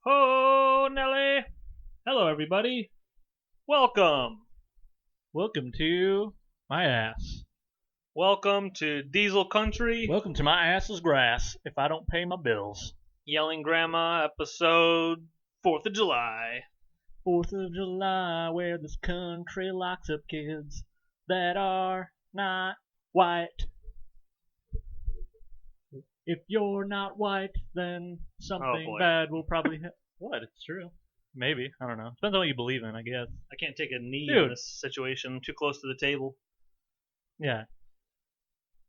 Ho, Nelly! Hello, everybody. Welcome. Welcome to my ass. Welcome to Diesel Country. Welcome to my ass is grass if I don't pay my bills. Yelling Grandma, episode 4th of July. 4th of July, where this country locks up kids that are not white. If you're not white, then something bad will probably happen. What? It's true. Maybe. I don't know. Depends on what you believe in, I guess. I can't take a knee Dude. in this situation. Too close to the table. Yeah.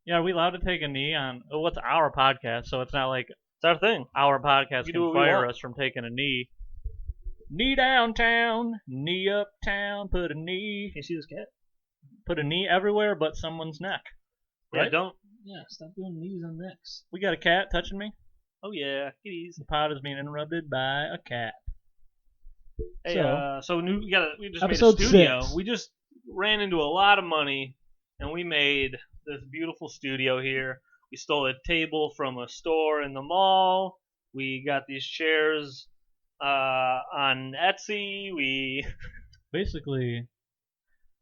Yeah, are we allowed to take a knee on... Oh, it's our podcast, so it's not like It's our thing. our podcast We do can what we fire want. us from taking a knee. Knee downtown, knee uptown, put a knee... Can you see this cat? Put a knee everywhere but someone's neck. Yeah, Right? don't. Yeah, stop doing knees on necks. We got a cat touching me. Oh, yeah. Kitties. The pod is being interrupted by a cat. Hey, So, we just made a episode studio. 6. We just ran into a lot of money, and we made this beautiful studio here. We stole a table from a store in the mall. We got these chairs on Etsy. Basically,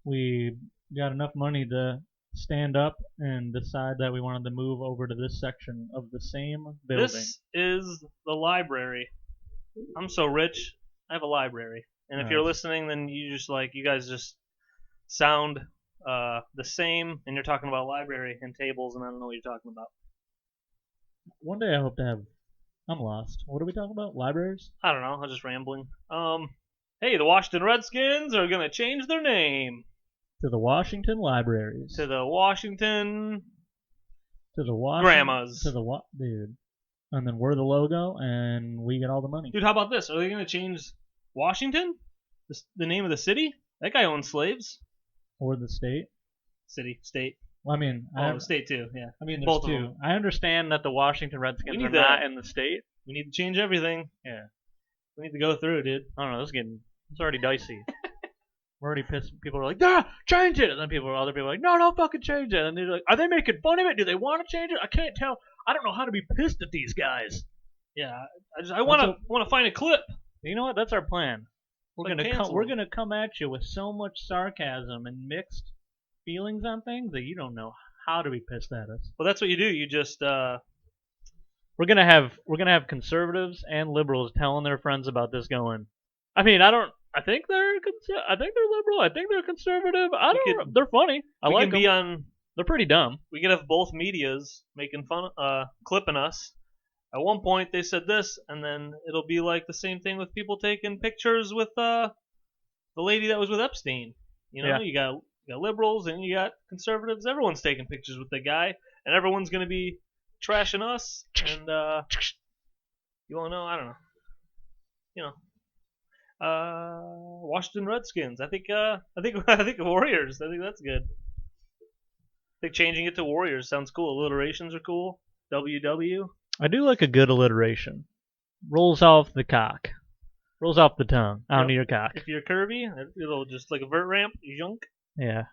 we got enough money to stand up and decide that we wanted to move over to this section of the same building. This is the library. I'm so rich. I have a library. And if you're Nice. listening, then you guys just sound the same, and you're talking about library and tables, and I don't know what you're talking about. One day I hope to have... I'm lost. What are we talking about? Libraries? I don't know. I'm just rambling. Hey, the Washington Redskins are gonna change their name To the Washington Libraries. to the Washington. To the Washington... Grandmas. To the Dude. And then we're the logo, and we get all the money. Dude, how about this? Are they gonna change Washington? The name of the city? That guy owns slaves. Or the state. City, state. Well, I mean... Oh, state too. Yeah. I mean, there's both of two. them. I understand that the Washington Redskins We are need not that. in the state. We need to change everything. Yeah. We need to go through, dude. I don't know. It's already dicey. We're already pissed. People are like, "Ah, change it!" And then other people are like, "No, don't fucking change it." And they're like, "Are they making fun of it? Do they want to change it? I can't tell. I don't know how to be pissed at these guys." Yeah. I want to find a clip. You know what? That's our plan. We're Like cancel we're them. gonna come at you with so much sarcasm and mixed feelings on things that you don't know how to be pissed at us. Well, that's what you do. You just We're gonna have conservatives and liberals telling their friends about this. Going, I mean, I think they're liberal. I think they're conservative. They're funny. I we like can be on. They're pretty dumb. We could have both medias making fun, clipping us. At one point they said this, and then it'll be like the same thing with people taking pictures with the lady that was with Epstein. You know, Yeah. you got liberals and you got conservatives. Everyone's taking pictures with the guy, and everyone's gonna be trashing us. And you won't know. I don't know. You know, Washington Redskins. I think Warriors. I think that's good. I think changing it to Warriors sounds cool. Alliterations are cool. WW. I do like a good alliteration. Rolls off the cock. Rolls off the tongue. Onto your cock. If you're curvy, it'll just like a vert ramp. Junk. Yeah.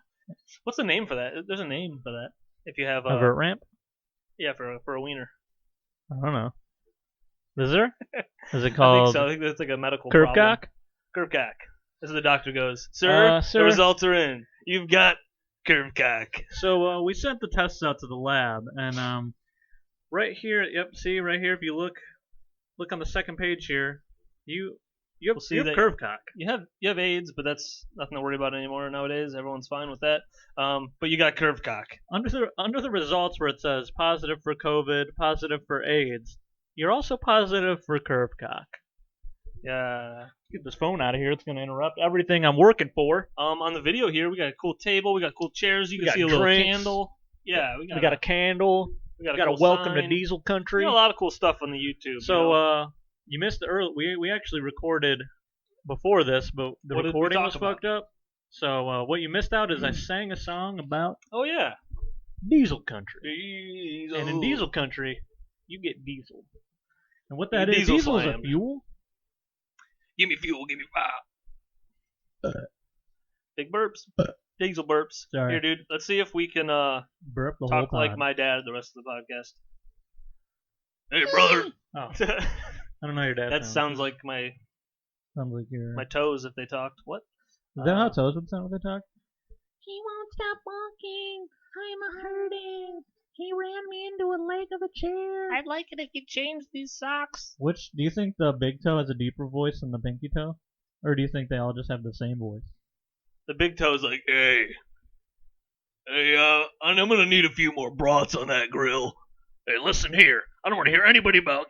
What's the name for that? There's a name for that. If you have A vert ramp? yeah, for a wiener. I don't know. Is there? Is it I think called so. I think that's like a medical curve problem. cock? Curve cock. As the doctor goes, sir, Sir. the results are in. You've got curve cock. So we sent the tests out to the lab, and right here, yep, see right here. If you look on the second page here, you have, We'll see you have that- curve cock. You have AIDS, but that's nothing to worry about anymore nowadays. Everyone's fine with that. But you got curve cock. Under the results where it says positive for COVID, positive for AIDS, you're also positive for curve cock. Yeah. Get this phone out of here. It's going to interrupt everything I'm working for. On the video here, we got a cool table. We got cool chairs. You We can got see a little drinks. candle. Yeah, We got a candle. we got We got a cool welcome to sign. Diesel We Country. got a lot of cool stuff on the YouTube. So you know? you missed the early. We actually recorded before this, but the What did we recording talk was about? fucked up. So what you missed out is I sang a song about Oh yeah. Diesel Country. Diesel. And in Diesel Country, you get diesel. And what You that get is, diesel diesel is a slammed. fuel. Give me fuel. Give me fire. Big burps. Diesel burps. Sorry. Here, dude. Let's see if we can Burp the talk whole like time. my dad the rest of the podcast. Hey, brother. Oh. I don't know how your dad That sounds like my Sounds like your... my toes if they talked. What? Is that how toes would sound when they talk? He won't stop walking. I'm a hurting. He ran me into a leg of a chair. I'd like it if you changed these socks. Which, do you think the big toe has a deeper voice than the pinky toe? Or do you think they all just have the same voice? The big toe's like, hey, I'm gonna need a few more brats on that grill. Hey, listen here. I don't want to hear anybody about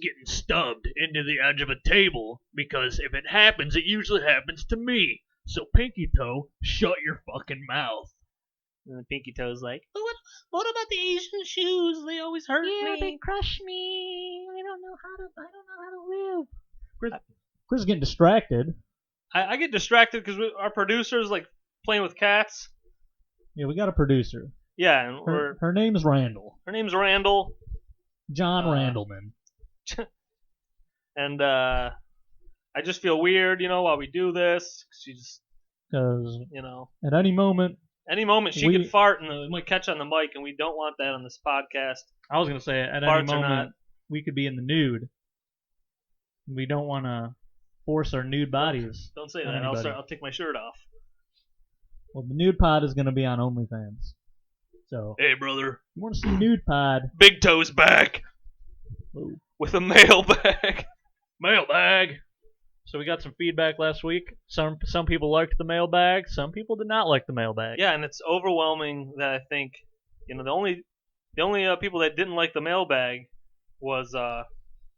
getting stubbed into the edge of a table, because if it happens, it usually happens to me. So, pinky toe, shut your fucking mouth. And the pinky toe's like, what about the Asian shoes? They always hurt Yeah, me. they crush me. I don't know how to live. Chris is getting distracted. I get distracted because our producer's like playing with cats. Yeah, we got a producer. Yeah, and Her name's Randall. her name's Randall. John Randallman. And I just feel weird, while we do this. She's, Because you at any moment she could fart and it might catch on the mic, and we don't want that on this podcast. I was going to say, at Farts any or not. moment, we could be in the nude. We don't want to force our nude bodies. Don't say on that. anybody. I'll take my shirt off. Well, the nude pod is going to be on OnlyFans. So, Hey, brother. you want to see nude pod? Big Toe's back Ooh. with a mailbag. Mailbag. So we got some feedback last week. Some people liked the mailbag. Some people did not like the mailbag. Yeah, and it's overwhelming that I think, the only people that didn't like the mailbag were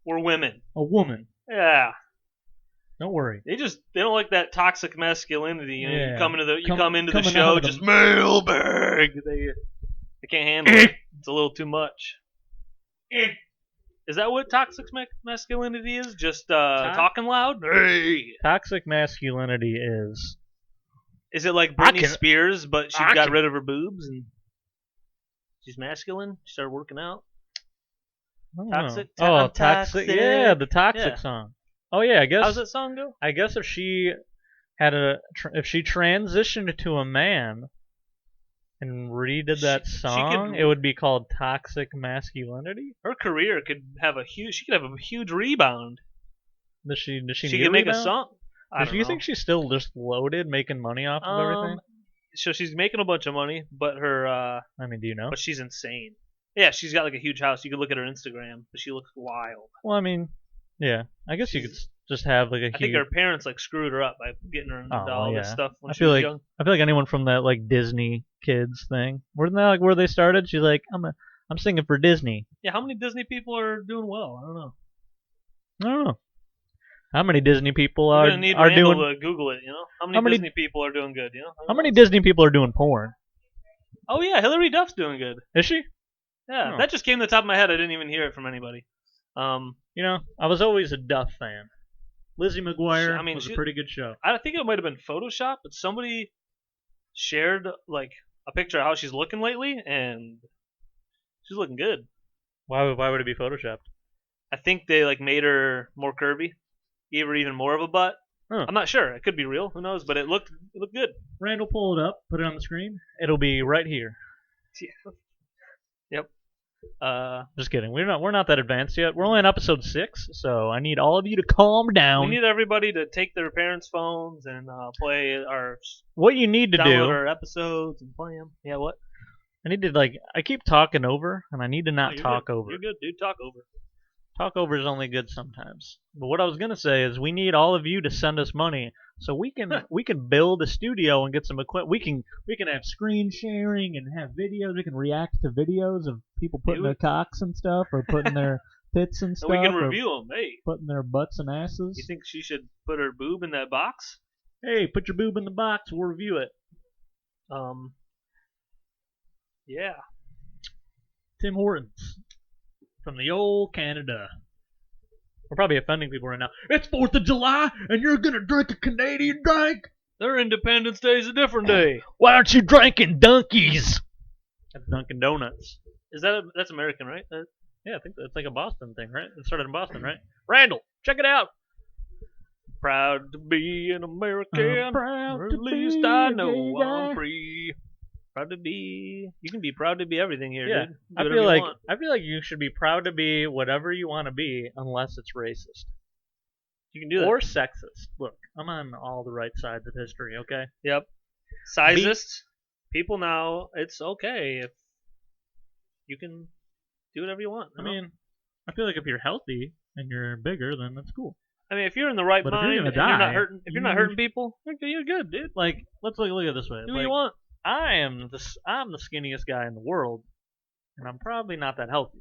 women. A woman. Yeah. Don't worry. They don't like that toxic masculinity. You Yeah. You come into the Coming show out of just the- mailbag. They can't handle it. It's a little too much. Is that what toxic masculinity is? Just talking loud? Hey. Toxic masculinity is... Is it like Britney Spears, but she got rid of her boobs and she's masculine? She started working out. I don't Toxic? know. Oh, I'm toxic. toxic. Yeah, the toxic Yeah. song. Oh yeah, I guess. How's that song go? I guess if she had if she transitioned to a man and redid that song, it would be called Toxic Masculinity. Her career could have a huge rebound. Does she She could make a song. Do you think she's still just loaded, making money off of everything? So she's making a bunch of money, but her I mean, do you know? but she's insane. Yeah, she's got like a huge house. You could look at her Instagram, but she looks wild. Well, I mean, yeah. I guess you could just have like a I think her parents like screwed her up by getting her into all this stuff when she was young. I feel like anyone from that like Disney kids thing, wasn't that like where they started? She's like, I'm singing for Disney. Yeah, how many Disney people are doing well? I don't know. How many Disney people We're are gonna need doing? Randall to Google it. How many Disney people are doing good? How many Disney people are doing porn? Oh yeah, Hillary Duff's doing good. Is she? Yeah, Oh. that just came to the top of my head. I didn't even hear it from anybody. I was always a Duff fan. Lizzie McGuire was a pretty good show. I think it might have been Photoshop, but somebody shared like a picture of how she's looking lately, and she's looking good. Why would it be photoshopped? I think they like made her more curvy, gave her even more of a butt. Huh. I'm not sure. It could be real. Who knows? But it looked good. Randall, pull it up. Put it on the screen. It'll be right here. Yep. Just kidding. We're not that advanced yet. We're only on episode 6, so I need all of you to calm down. We need everybody to take their parents' phones and play our. What you need to download do. our episodes and play them. Yeah. What? I need to I keep talking over, and I need to not talk over. You're good, dude. Talk over. Talk over is only good sometimes. But what I was gonna say is we need all of you to send us money so we can build a studio and get some equipment. We can have screen sharing and have videos. We can react to videos of people putting their cocks and stuff, or putting their tits and stuff. So we can review them. Hey, putting their butts and asses. You think she should put her boob in that box? Hey, put your boob in the box. We'll review it. Yeah. Tim Hortons. From the old Canada. We're probably offending people right now. It's 4th of July, and you're gonna drink a Canadian drink? Their Independence Day is a different day. Why aren't you drinking Dunkies? That's Dunkin' Donuts. That's American, right? Yeah, I think that's like a Boston thing, right? It started in Boston, right? Randall, check it out. Proud to be an American. I'm proud or to at least be I a know gay guy. I'm free. Proud to be. You can be proud to be everything here, Yeah, dude. Do I whatever feel you like want. you should be proud to be whatever you want to be, unless it's racist You can do that. or sexist. Look, I'm on all the right sides of history. Okay. Yep. Sizists. People now, it's okay if you can do whatever you want. I you know? mean, I feel like if you're healthy and you're bigger, then that's cool. I mean, if you're in the right But if you're mind gonna and you're not die, hurting, if you're not hurting people, you're good, dude. Like, let's look at it this way. Do what Like, you want. I'm the skinniest guy in the world, and I'm probably not that healthy.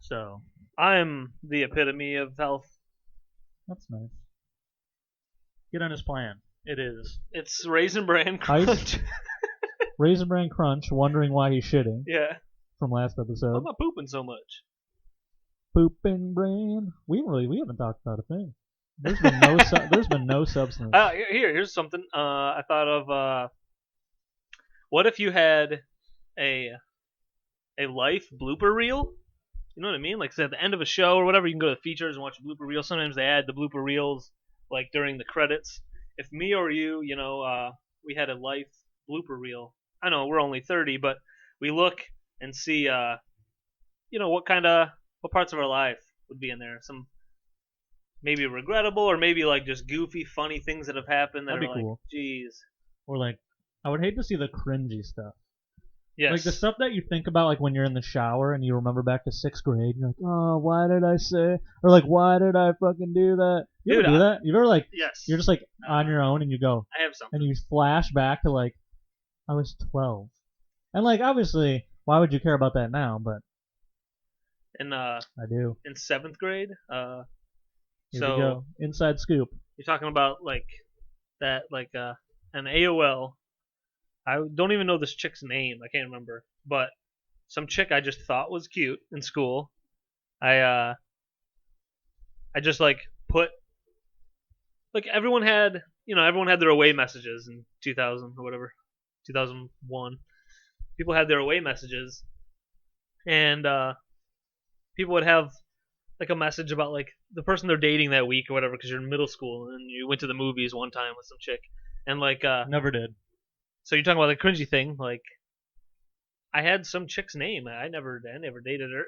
So I'm the epitome of health. that's nice. Get on his plan. It is It's Raisin Bran Ice. Crunch. Raisin Bran Crunch, wondering why he's shitting Yeah. from last Why episode. am I pooping so much? Poopin' Bran. We haven't talked about a thing. There's been no substance. Here's something. I thought of. What if you had a life blooper reel? You know what I mean? Like, say at the end of a show or whatever, you can go to the features and watch a blooper reel. Sometimes they add the blooper reels like during the credits. If me or you, we had a life blooper reel. I know we're only 30, but we look and see, what parts of our life would be in there. Some maybe regrettable or maybe like just goofy, funny things that have happened that That'd are be like, cool. geez. Or like, I would hate to see the cringy stuff. Yes. Like the stuff that you think about, like when you're in the shower and you remember back to 6th grade. And you're like, oh, why did I say? Or like, why did I fucking do that? You ever Dude, do that? You ever like, Yes. you're just like on your own and you go, I have something. and you flash back to like, I was 12. And like, obviously, why would you care about that now? But In I do. 7th grade, Here we so go. Inside scoop. you're talking about like that, like an AOL. I don't even know this chick's name. I can't remember, but some chick I just thought was cute in school. I just like put like everyone had their away messages in 2000 or whatever, 2001. People had their away messages, and people would have like a message about like the person they're dating that week or whatever, because you're in middle school and you went to the movies one time with some chick, and like Never did. so you're talking about the cringy thing. Like, I had some chick's name. I never dated her,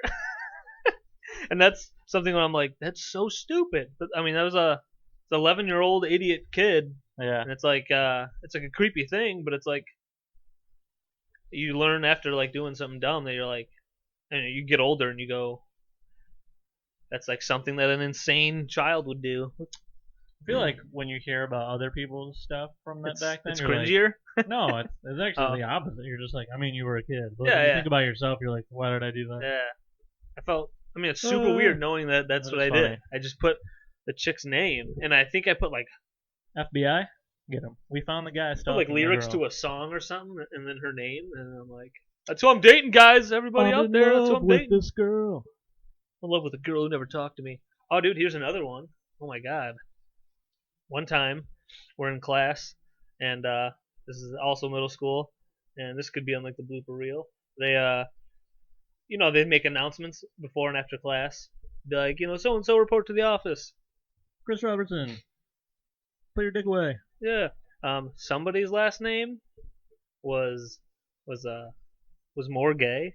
and that's something where I'm like, that's so stupid. But I mean, that was a 11-year-old idiot kid, yeah. and it's like a creepy thing. But it's like you learn after like doing something dumb that you're like, and you get older and you go, that's like something that an insane child would do. I feel like when you hear about other people's stuff from that back then, It's you're cringier. like, no, it's actually Oh. the opposite. You're just like, I mean, you were a kid. But Yeah, when you yeah. think about yourself, you're like, why did I do that? Yeah. I mean, it's super weird knowing that that's That what I is did. funny. I just put the chick's name, and I think I put like FBI, get him. We found the guy stalking lyrics the to girl. a song or something, and then her name, and I'm like, that's who I'm dating, guys. Everybody I'm out in there, that's who love I'm with dating. this girl. I'm in love with a girl who never talked to me. Oh, dude, here's another one. Oh my god. One time, we're in class, and this is also middle school, and this could be on like the blooper reel. They they make announcements before and after class. Be like, so and so report to the office. Chris Robertson, put your dick away. Yeah. Somebody's last name was more gay.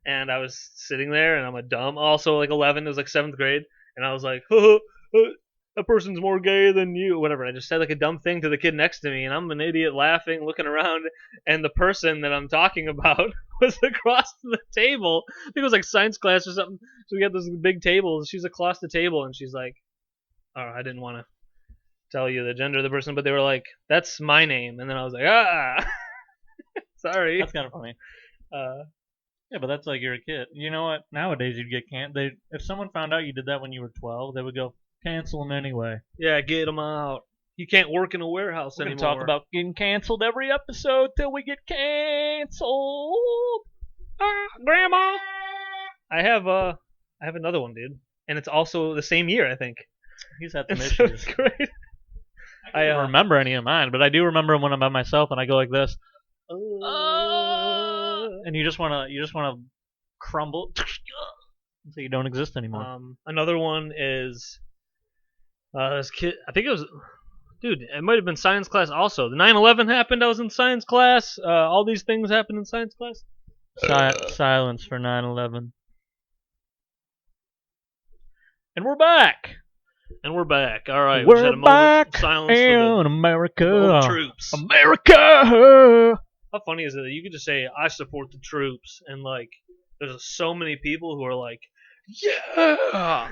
And I was sitting there, and I'm a dumb, also like 11. It was like 7th grade, and I was like, that person's more gay than you, whatever. I just said like a dumb thing to the kid next to me, and I'm an idiot laughing, looking around, and the person that I'm talking about was across the table. I think it was like science class or something. So we had this big table. She's across the table, and she's like, "Oh, I didn't want to tell you the gender of the person, but they were like, that's my name," and then I was like, sorry. That's kind of funny. Yeah, but that's like you're a kid. You know what? Nowadays you'd get if someone found out you did that when you were 12, they would go cancel him anyway. Yeah, get him out. You can't work in a warehouse We're gonna anymore. talk about getting canceled every episode till we get canceled. Grandma. I have another one, dude, and it's also the same year, I think. He's had some So issues. it's great. I don't remember any of mine, but I do remember when I'm by myself and I go like this, and you just wanna crumble until you don't exist anymore. Another one is this kid. I think it was Dude, it might have been science class also. The 9/11 happened. I was in science class. All these things happened in science class. Silence for 9/11. And we're back. And we're back. All right, we just had a We're moment of back silence in for the America. troops. America. How funny is it that you could just say I support the troops, and like there's so many people who are like, yeah,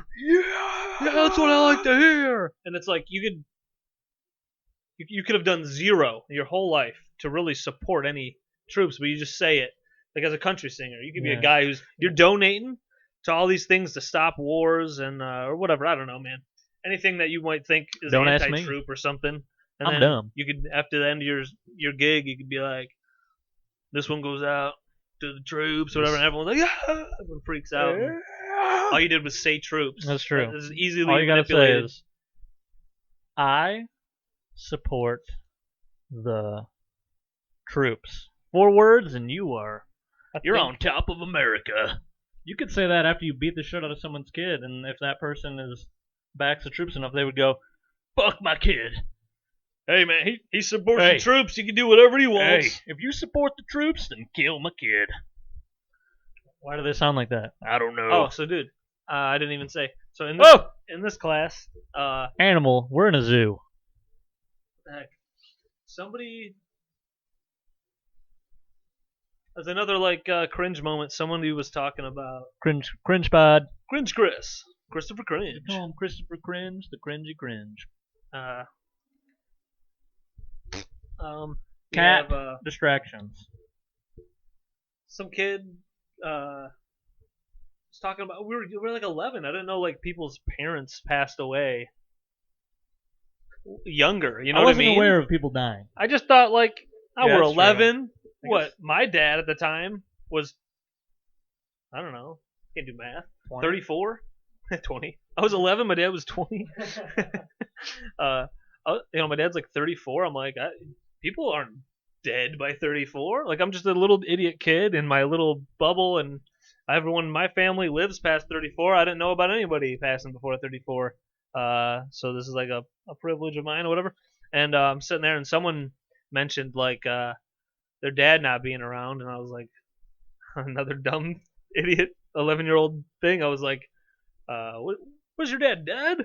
that's what I like to hear. And it's like you could have done zero your whole life to really support any troops, but you just say it like as a country singer. You could be a guy who's you're donating to all these things to stop wars and or whatever. I don't know, man. Anything that you might think is Don't ask me. anti-troop or something. And I'm then dumb. You could after the end of your gig, you could be like, this one goes out to the troops, or whatever, and everyone's like, yeah, everyone freaks out. And all you did was say troops. That's true. This is easily All you gotta say manipulated. is, I support the troops. 4 words, and you're on top of America. You could say that after you beat the shit out of someone's kid, and if that person backs the troops enough, they would go, "Fuck my kid." Hey man, he supports the troops. He can do whatever he wants. Hey, if you support the troops, then kill my kid. Why do they sound like that? I don't know. Oh, so dude, I didn't even say. So in this class, Animal, we're in a zoo. heck, somebody. There's another like cringe moment. Somebody was talking about Cringe pod. Cringe Chris, Christopher Cringe. Call him Christopher Cringe, the cringy cringe. You Cat have, distractions. some kid was talking about we were like 11. I didn't know like people's parents passed away younger. You know I what I wasn't mean? aware of people dying. I just thought like we're that's true. 11. I What? guess- My dad at the time was I don't know. Can't do math. 20? 34. 20. I was 11. My dad was 20. My dad's like 34. I'm like, people aren't dead by 34. Like I'm just a little idiot kid in my little bubble, and everyone in my family lives past 34. I didn't know about anybody passing before 34. So this is like a privilege of mine or whatever. And I'm sitting there, and someone mentioned like their dad not being around, and I was like, another dumb idiot 11-year-old thing. I was like, was your dad dead?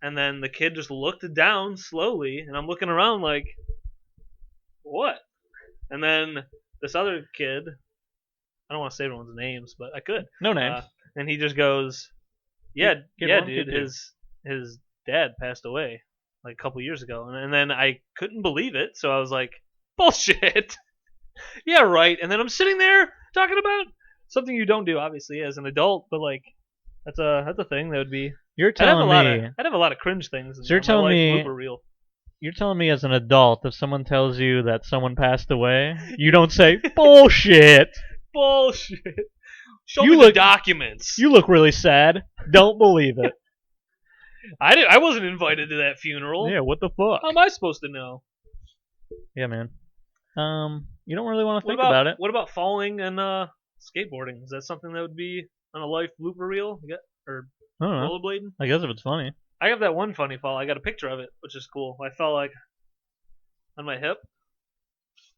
And then the kid just looked down slowly, and I'm looking around like, what? And then this other kid, I don't want to say everyone's names, but I could. No names. And he just goes, yeah, Kid yeah, one, dude, kid two. his dad passed away like a couple years ago. And then I couldn't believe it, so I was like, bullshit. Yeah, right. And then I'm sitting there talking about something you don't do, obviously, as an adult, but like that's a thing that would be. You're telling me. I'd have a lot of cringe things. So you're on my telling life me- blooper reel. You're telling me as an adult, if someone tells you that someone passed away, you don't say bullshit. Bullshit. Show You me look- the documents. You look really sad. Don't believe it. I wasn't invited to that funeral. Yeah, what the fuck? How am I supposed to know? Yeah, man. You don't really want to What think about it. What about falling and skateboarding? Is that something that would be on a life blooper reel? Or I don't know. rollerblading? I guess if it's funny. I have that one funny fall. I got a picture of it, which is cool. I fell like on my hip.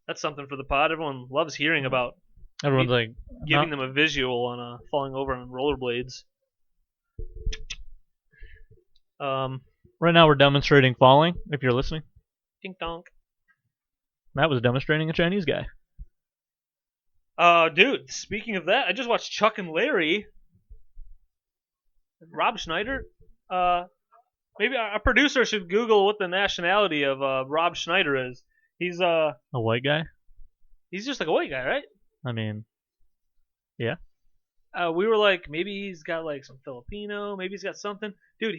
That's something for the pod. Everyone loves hearing about Everyone's like, giving them a visual on falling over on rollerblades. right now we're demonstrating falling, if you're listening. Dink donk. Matt was demonstrating a Chinese guy. Dude, speaking of that, I just watched Chuck and Larry. Rob Schneider. Maybe our producer should Google what the nationality of Rob Schneider is. He's A white guy? he's just like a white guy, right? I mean, We were like, maybe he's got like some Filipino, maybe he's got something. Dude,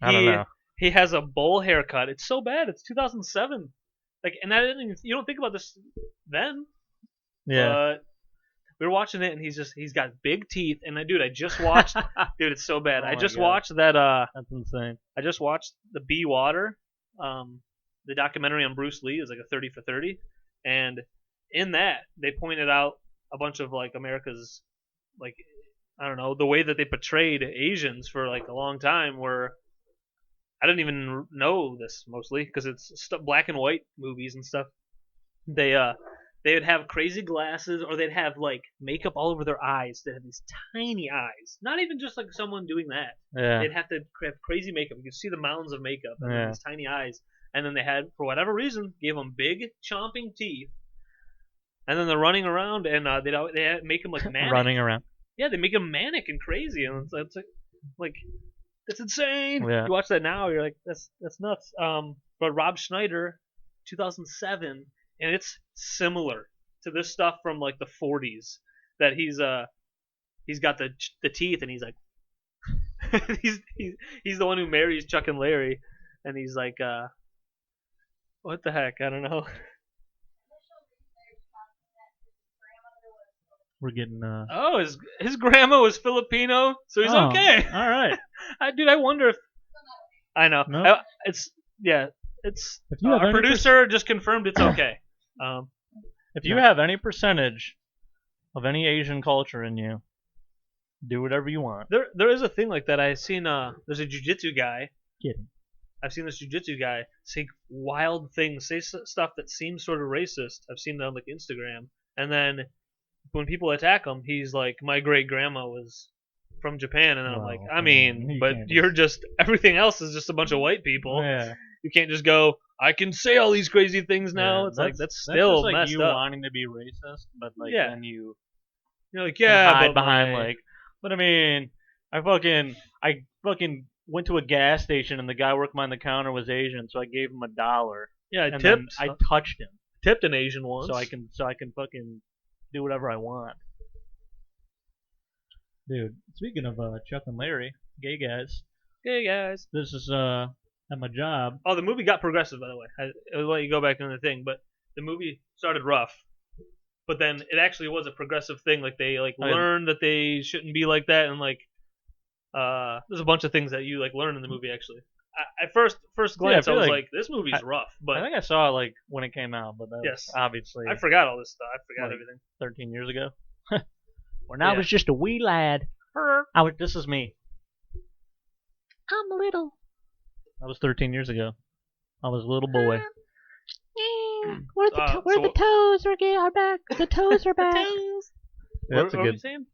I don't know. he has a bowl haircut. It's so bad. It's 2007. Like, and I didn't even, you don't think about this then. Yeah. But we were watching it, and he's got big teeth. And I just watched. Dude, it's so bad. Oh I my just God. watched that. That's insane. I just watched the Be Water, the documentary on Bruce Lee. Is like a 30 for 30, and in that they pointed out a bunch of like America's, like, I don't know, the way that they portrayed Asians for like a long time were, I didn't even know this mostly because it's black and white movies and stuff. They would have crazy glasses, or they'd have like makeup all over their eyes. They have these tiny eyes. Not even just like someone doing that. Yeah. They'd have to have crazy makeup. You could see the mounds of makeup and then Yeah. these tiny eyes. And then they had, for whatever reason, gave them big chomping teeth. And then they're running around, and they make them like manic. Running around. Yeah, they make them manic and crazy, and it's like that's insane. Yeah. You watch that now, you're like, that's nuts. But Rob Schneider, 2007, and it's similar to this stuff from like the 40s. That he's got the teeth, and he's like, he's the one who marries Chuck and Larry, and he's like, what the heck? I don't know. We're getting Oh, his grandma was Filipino, so he's Oh, okay. all right. Dude, I wonder if I know. No. It's If you have our any producer just confirmed it's okay. If you have any percentage of any Asian culture in you, do whatever you want. There is a thing like that. I've seen there's a jujitsu guy. Kidding. I've seen this jujitsu guy say wild things, say stuff that seems sort of racist. I've seen it on like Instagram, and then when people attack him, he's like, "My great grandma was from Japan," and I'm Well, like, I "I mean, mean, you but can't you're just everything else is just a bunch of white people. Yeah. You can't just go, I can say all these crazy things now." Yeah, It's like that's still just like messed you up. wanting to be racist, but like Yeah. then you You're like, yeah, hide but behind my- like. But I mean, I fucking went to a gas station and the guy working behind the counter was Asian, so I gave him $1. yeah, And tipped. then I touched him, tipped an Asian once. so I can fucking do whatever I want. Dude, speaking of Chuck and Larry, gay guys, Hey guys. this is at my job. Oh, the movie got progressive, by the way. I'll let you go back into the thing, but the movie started rough, but then it actually was a progressive thing. Like they Oh, yeah. learned that they shouldn't be like that, and like there's a bunch of things that you like learn in the movie. Actually, at first glance, I feel was like- like, this movie's rough, I but think I saw it like when it came out, but that Yes. was obviously I forgot all this stuff. I forgot Like- everything. 13 years ago. When Yeah. I was just a wee lad. This is me. I'm little. That was 13 years ago. I was a little boy. Where the so where the what- toes are back. The toes are back. That's what a were we good. saying?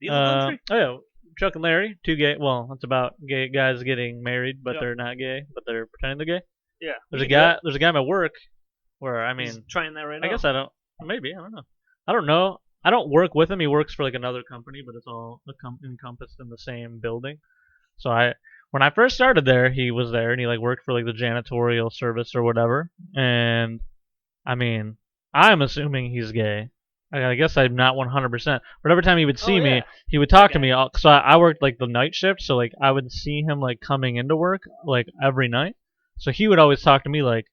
The other country? Oh yeah, Chuck and Larry, two gay. Well, it's about gay guys getting married, but Yeah. they're not gay, but they're pretending they're gay. Yeah. There's a we can do guy. that. There's a guy at my work where I He's mean, trying that right now. I guess I don't. Maybe I don't know. I don't know. I don't work with him. He works for like another company, but it's all encompassed in the same building. So when I first started there, he was there and he like worked for like the janitorial service or whatever. And I mean, I'm assuming he's gay. I guess I'm not 100%. But every time he would see Oh, me, yeah. he would talk to Okay. me. So I worked like the night shift, so like I would see him like coming into work like every night. So he would always talk to me like,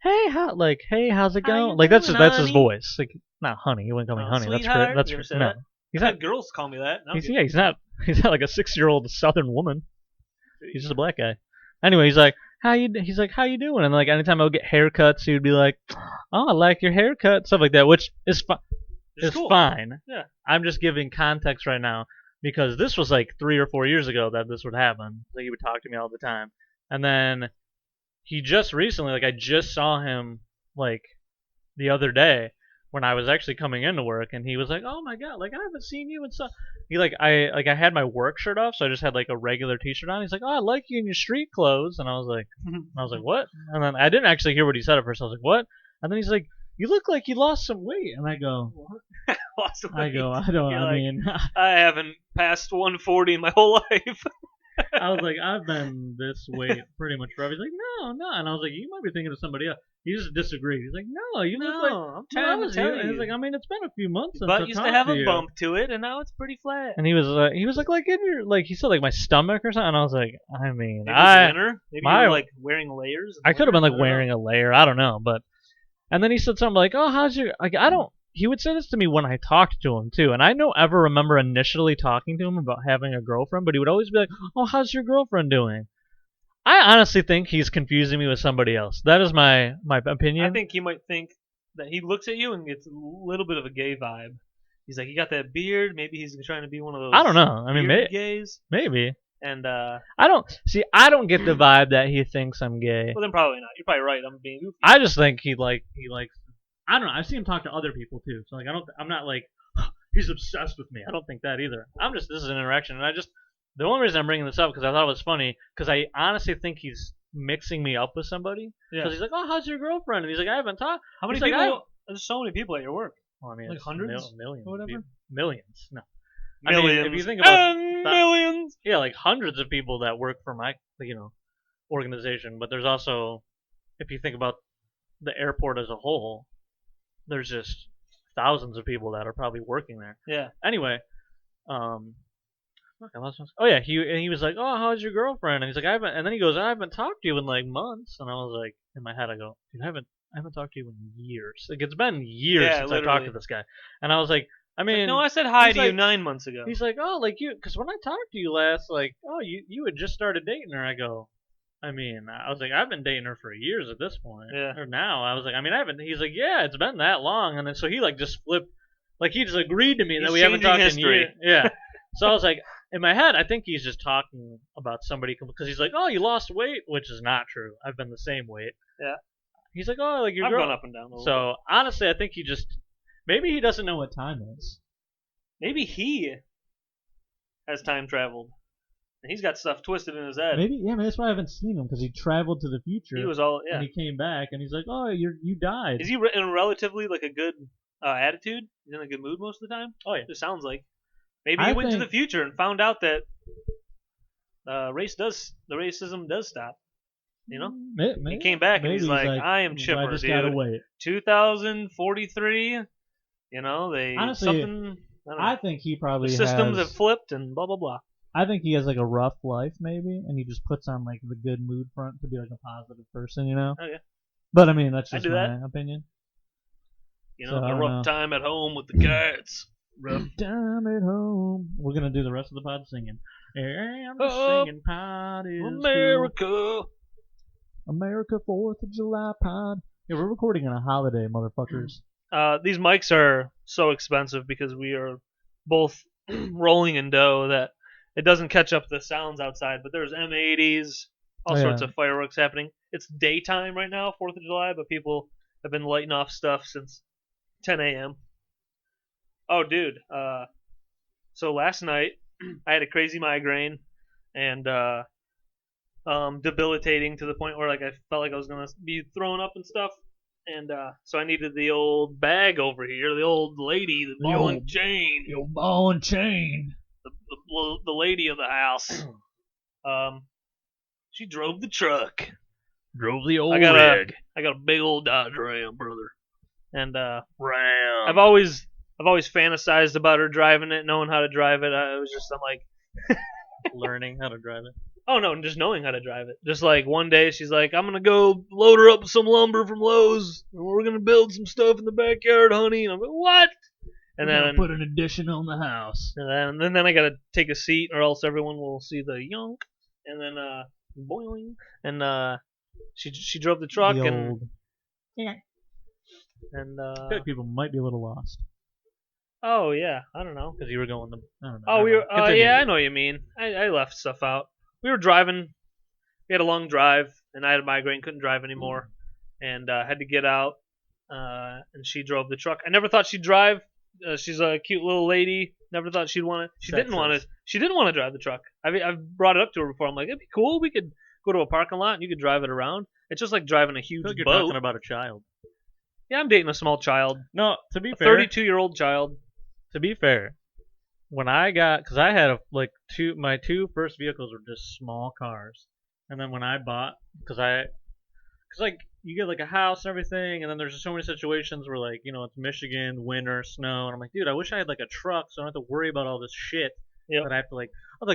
"Hey, how's it How going?" you Like that's doing, his honey? voice. Like not honey. He wouldn't call me Oh, honey. That's sweetheart? great. That's You ever say no. that? He's I've not. had girls call me that. No, I'm He's, kidding. yeah, he's not. He's not like a 6-year-old Southern woman. He's just a black guy. Anyway, he's like, how you doing? And like anytime I would get haircuts, he would be like, "Oh, I like your haircut," stuff like that, which is fine. It's It's cool. fine. Yeah. I'm just giving context right now because this was like 3 or 4 years ago that this would happen. Like he would talk to me all the time, and then he just recently, like I just saw him like the other day when I was actually coming into work, and he was like, "Oh my god, like I haven't seen you and stuff." He I had my work shirt off, so I just had like a regular T-shirt on. He's like, "Oh, I like you in your street clothes," and I was like, "What?" And then I didn't actually hear what he said at first. I was like, "What?" And then he's like, "You look like you lost some weight," and I go, Lost weight. I don't. You're I like, mean, I haven't passed 140 in my whole life. I was like, I've been this weight pretty much forever. He's like, no, and I was like, you might be thinking of somebody else. He just disagreed. He's like, no, you look like. I'm No, trying to tell He's you. like, I mean, it's been a few months since But I used to talked have to a you. bump to it, and now it's pretty flat. And he was like in your like he said like my stomach or something. And I was like, I mean, Maybe it's winter. Maybe my- you were like wearing layers. I could have been like I don't know. wearing a layer. I don't know, but and then he said something like, "Oh, how's your like?" I don't. He would say this to me when I talked to him too, and I don't ever remember initially talking to him about having a girlfriend, but he would always be like, "Oh, how's your girlfriend doing?" I honestly think he's confusing me with somebody else. That is my opinion. I think he might think that he looks at you and gets a little bit of a gay vibe. He's like, you got that beard. Maybe he's trying to be one of those. I don't know. I mean, bearded gays. maybe. And I don't get the vibe that he thinks I'm gay. well, then probably not. You're probably right. I'm being goofy. I just think he likes. I don't know. I've seen him talk to other people too. So like, I'm not like he's obsessed with me. I don't think that either. This is an interaction, and the only reason I'm bringing this up because I thought it was funny because I honestly think he's mixing me up with somebody. Yeah. Because he's like, oh, how's your girlfriend? And he's like, I haven't talked. How many He's people? like, There's so many people at your work. well, I mean, Like it's hundreds? millions, Or whatever? millions. No, Millions. I mean, if you think about millions. yeah, like hundreds of people that work for my organization, but there's also, if you think about the airport as a whole, there's just thousands of people that are probably working there. Yeah. Anyway, fuck, I lost my. Oh yeah, he was like, oh, how's your girlfriend? And he's like, and then he goes, I haven't talked to you in like months, and I was like, in my head, I go, dude, I haven't talked to you in years. Like it's been years Yeah, since I talked literally. to this guy, and I was like, I mean, No, I said hi he's to you like- 9 months ago. he's like, oh, like you, because when I talked to you last, like, oh, you had just started dating her. I go, I mean, I was like, I've been dating her for years at this point. Yeah. Or now, I was like, I mean, I haven't. He's like, yeah, it's been that long, and then so he like just flipped, like he just agreed to me that He's we haven't changing talked history. in years. Yeah. So I was like, in my head, I think he's just talking about somebody because he's like, oh, you lost weight, which is not true. I've been the same weight. Yeah. He's like, oh, like your I've girl. gone up and down a little So honestly, I think he just maybe he doesn't know what time is. bit. Maybe he has time traveled. And he's got stuff twisted in his head. Maybe that's why I haven't seen him because he traveled to the future He was all, yeah. and he came back and he's like, oh, you died. Is he in a relatively like a good attitude? He's in a good mood most of the time? Oh yeah. It sounds like. Maybe I he went to think- the future and found out that the racism does stop. You know? Maybe, He came back and he's like, I am I chipper, just dude. gotta wait. 2043. You know, Honestly, something. I don't know. I think he probably the systems has, have flipped and blah blah blah. I think he has like a rough life maybe, and he just puts on like the good mood front to be like a positive person, you know. Oh, yeah. But I mean, that's I just do my that. opinion. You So, know, I a don't rough know. time at home with the cats. Rough. Time at home. We're gonna do the rest of the pod singing. And the Up singing pod is cool. America. America 4th of July pod. Yeah, we're recording on a holiday, motherfuckers. These mics are so expensive because we are both rolling in dough that it doesn't catch up the sounds outside. But there's M80s, all Oh, sorts yeah. of fireworks happening. It's daytime right now, 4th of July, but people have been lighting off stuff since 10 a.m. Oh, dude. So last night I had a crazy migraine and debilitating to the point where like I felt like I was gonna be throwing up and stuff. And so I needed the old bag over here, the old lady, the ball and old- chain, Yo, ball and chain. the lady of the house. She drove the truck. Drove the old I got rig. I got a big old Dodge Ram, brother. And Ram. I've always fantasized about her driving it, knowing how to drive it. I'm like, learning how to drive it. oh no, just knowing how to drive it. Just like one day she's like, I'm gonna go load her up with some lumber from Lowe's, and we're gonna build some stuff in the backyard, honey. And I'm like, what? And We're gonna then put an addition on the house. and then I gotta take a seat, or else everyone will see the yonk. And then boing. And she drove the truck The and old. and I feel like people might be a little lost. oh yeah, I don't know. Because you were going the. I don't know. Oh, we were. Continue. Yeah, I know what you mean. I left stuff out. We were driving. We had a long drive, and I had a migraine, couldn't drive anymore, and had to get out. And she drove the truck. I never thought she'd drive. She's a cute little lady. Never thought she'd want to. She didn't want to. She didn't want to drive the truck. I've brought it up to her before. I'm like, it'd be cool. We could go to a parking lot and you could drive it around. It's just like driving a I huge feel like you're boat. talking about a child. Yeah, I'm dating a small child, No, to be a fair, 32-year-old child. to be fair, when I got, because I had my two first vehicles were just small cars, and then when I bought, because like you get like a house and everything, and then there's just so many situations where like it's Michigan, winter, snow, and I'm like, dude, I wish I had like a truck so I don't have to worry about all this shit. Yep. That I have to like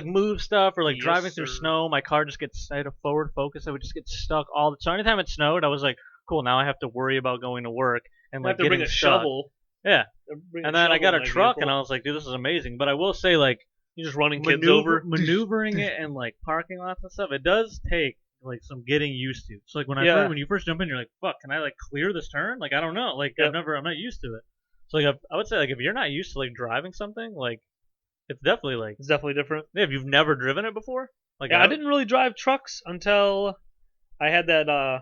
move stuff or like Yes, driving through sir. snow. My car just gets, I had a forward focus. I would just get stuck all the. So anytime it snowed, I was like, cool. Now I have to worry about going to work and I like have to bring getting a stuck. shovel. Yeah. Bring And then I shovel got in a my truck, vehicle. and I was like, dude, this is amazing. But I will say, like, You're just running kids over. maneuvering it in like parking lots and stuff, it does take like some getting used to. So like Yeah. when you first jump in, you're like, fuck, can I like clear this turn? Like I don't know. Like Yep. I'm not used to it. So like I would say like if you're not used to like driving something, like It's definitely like. It's definitely different. Yeah, if you've never driven it before, like Yeah, I didn't really drive trucks until I had that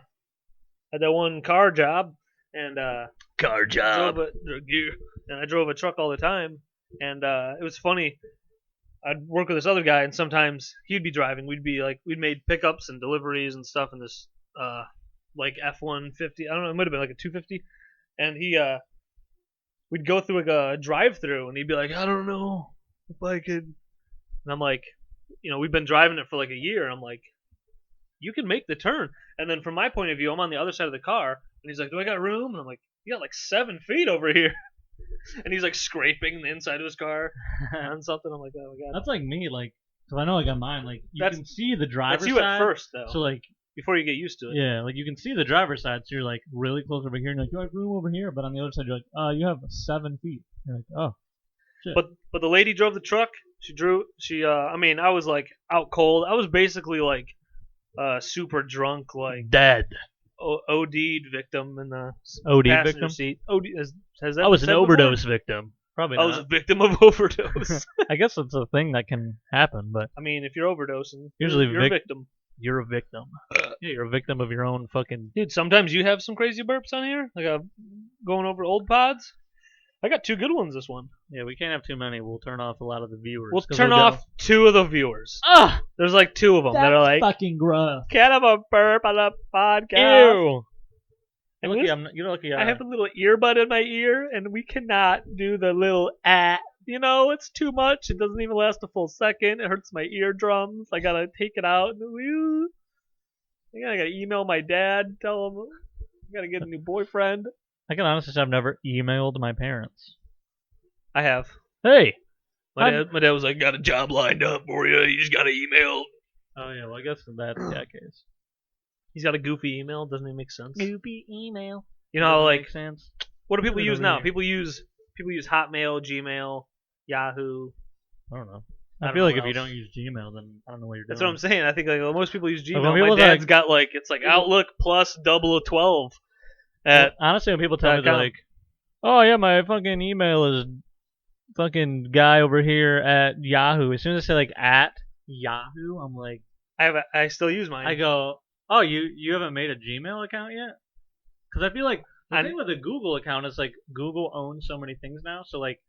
one car job, and car drove I drove a truck all the time, and it was funny. I'd work with this other guy, and sometimes he'd be driving. We'd made pickups and deliveries and stuff in this like F-150. I don't know, it might have been like a 250, and we'd go through like a drive-through, and he'd be like, I don't know if I could. And I'm like, we've been driving it for like a year. And I'm like, you can make the turn. And then from my point of view, I'm on the other side of the car, and he's like, do I got room? And I'm like, you got like 7 feet over here. And he's like scraping the inside of his car on something. I'm like, oh my god. That's like me, like, because I know, like, on mine, like, you can see the driver's That's you side. at first, though. So, like, before you get used to it. yeah, like, you can see the driver's side, so you're, like, really close over here, and you're like, you have room over here, but on the other side, you're like, you have 7 feet. You're like, oh, shit. But the lady drove the truck. I mean, I was, like, out cold. I was basically, like, super drunk, like, dead. OD'd victim in the OD passenger victim? seat. OD, has that I was been an said overdose before? victim. Probably I not. was a victim of overdose. I guess it's a thing that can happen, but I mean, if you're overdosing, Usually you're a victim. you're a victim. Yeah, you're a victim of your own fucking. Dude, sometimes you have some crazy burps on here, like going over old pods. I got 2 good ones this one. Yeah, we can't have too many. We'll turn off a lot of the viewers. We'll 'cause turn they'll go, off 2 of the viewers. Ah, There's like 2 of them that are like, fucking gross. can't have a burp on a podcast. ew. And You're lucky. this- You're lucky. I have a little earbud in my ear, and we cannot do the little it's too much. It doesn't even last a full second. It hurts my eardrums. I gotta take it out. I gotta email my dad, tell him I gotta get a new boyfriend. I can honestly say I've never emailed my parents. I have. Hey. My dad was like, got a job lined up for you. You just gotta email. Oh yeah, well I guess in that case. He's got a goofy email. Doesn't even make sense. Goopy email. You know, how, like, makes sense. what do people Put it use over now? here. People use Hotmail, Gmail, Yahoo. I don't know. I I don't feel know like what if you else. don't use Gmail, then I don't know what you're That's doing. what I'm saying. I think like most people use when Gmail. people My dad's like- got like it's like Outlook plus double of 12. At Honestly, when people tell me they're .com. like, "Oh yeah, my fucking email is fucking guy over here at Yahoo." As soon as they say like at Yahoo, I'm like, I still use mine. I go, "Oh, you haven't made a Gmail account yet?" Because I feel like the thing with a Google account is like Google owns so many things now. So like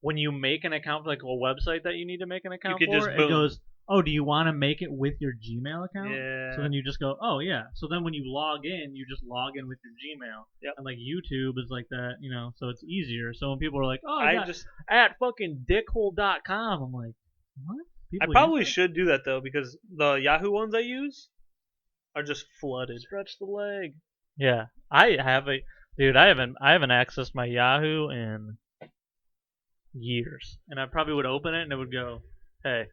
when you make an account for like a website that you need to make an account could for, just it boom. goes, Oh, do you want to make it with your Gmail account? Yeah. So then you just go, oh yeah. So then when you log in, you just log in with your Gmail. Yep. And like YouTube is like that, so it's easier. So when people are like, oh, I yeah, just at fucking dickhole.com, I'm like, what? I People probably use that? should do that though because the Yahoo ones I use are just flooded. stretch the leg. Yeah, I haven't accessed my Yahoo in years, and I probably would open it and it would go, "Hey,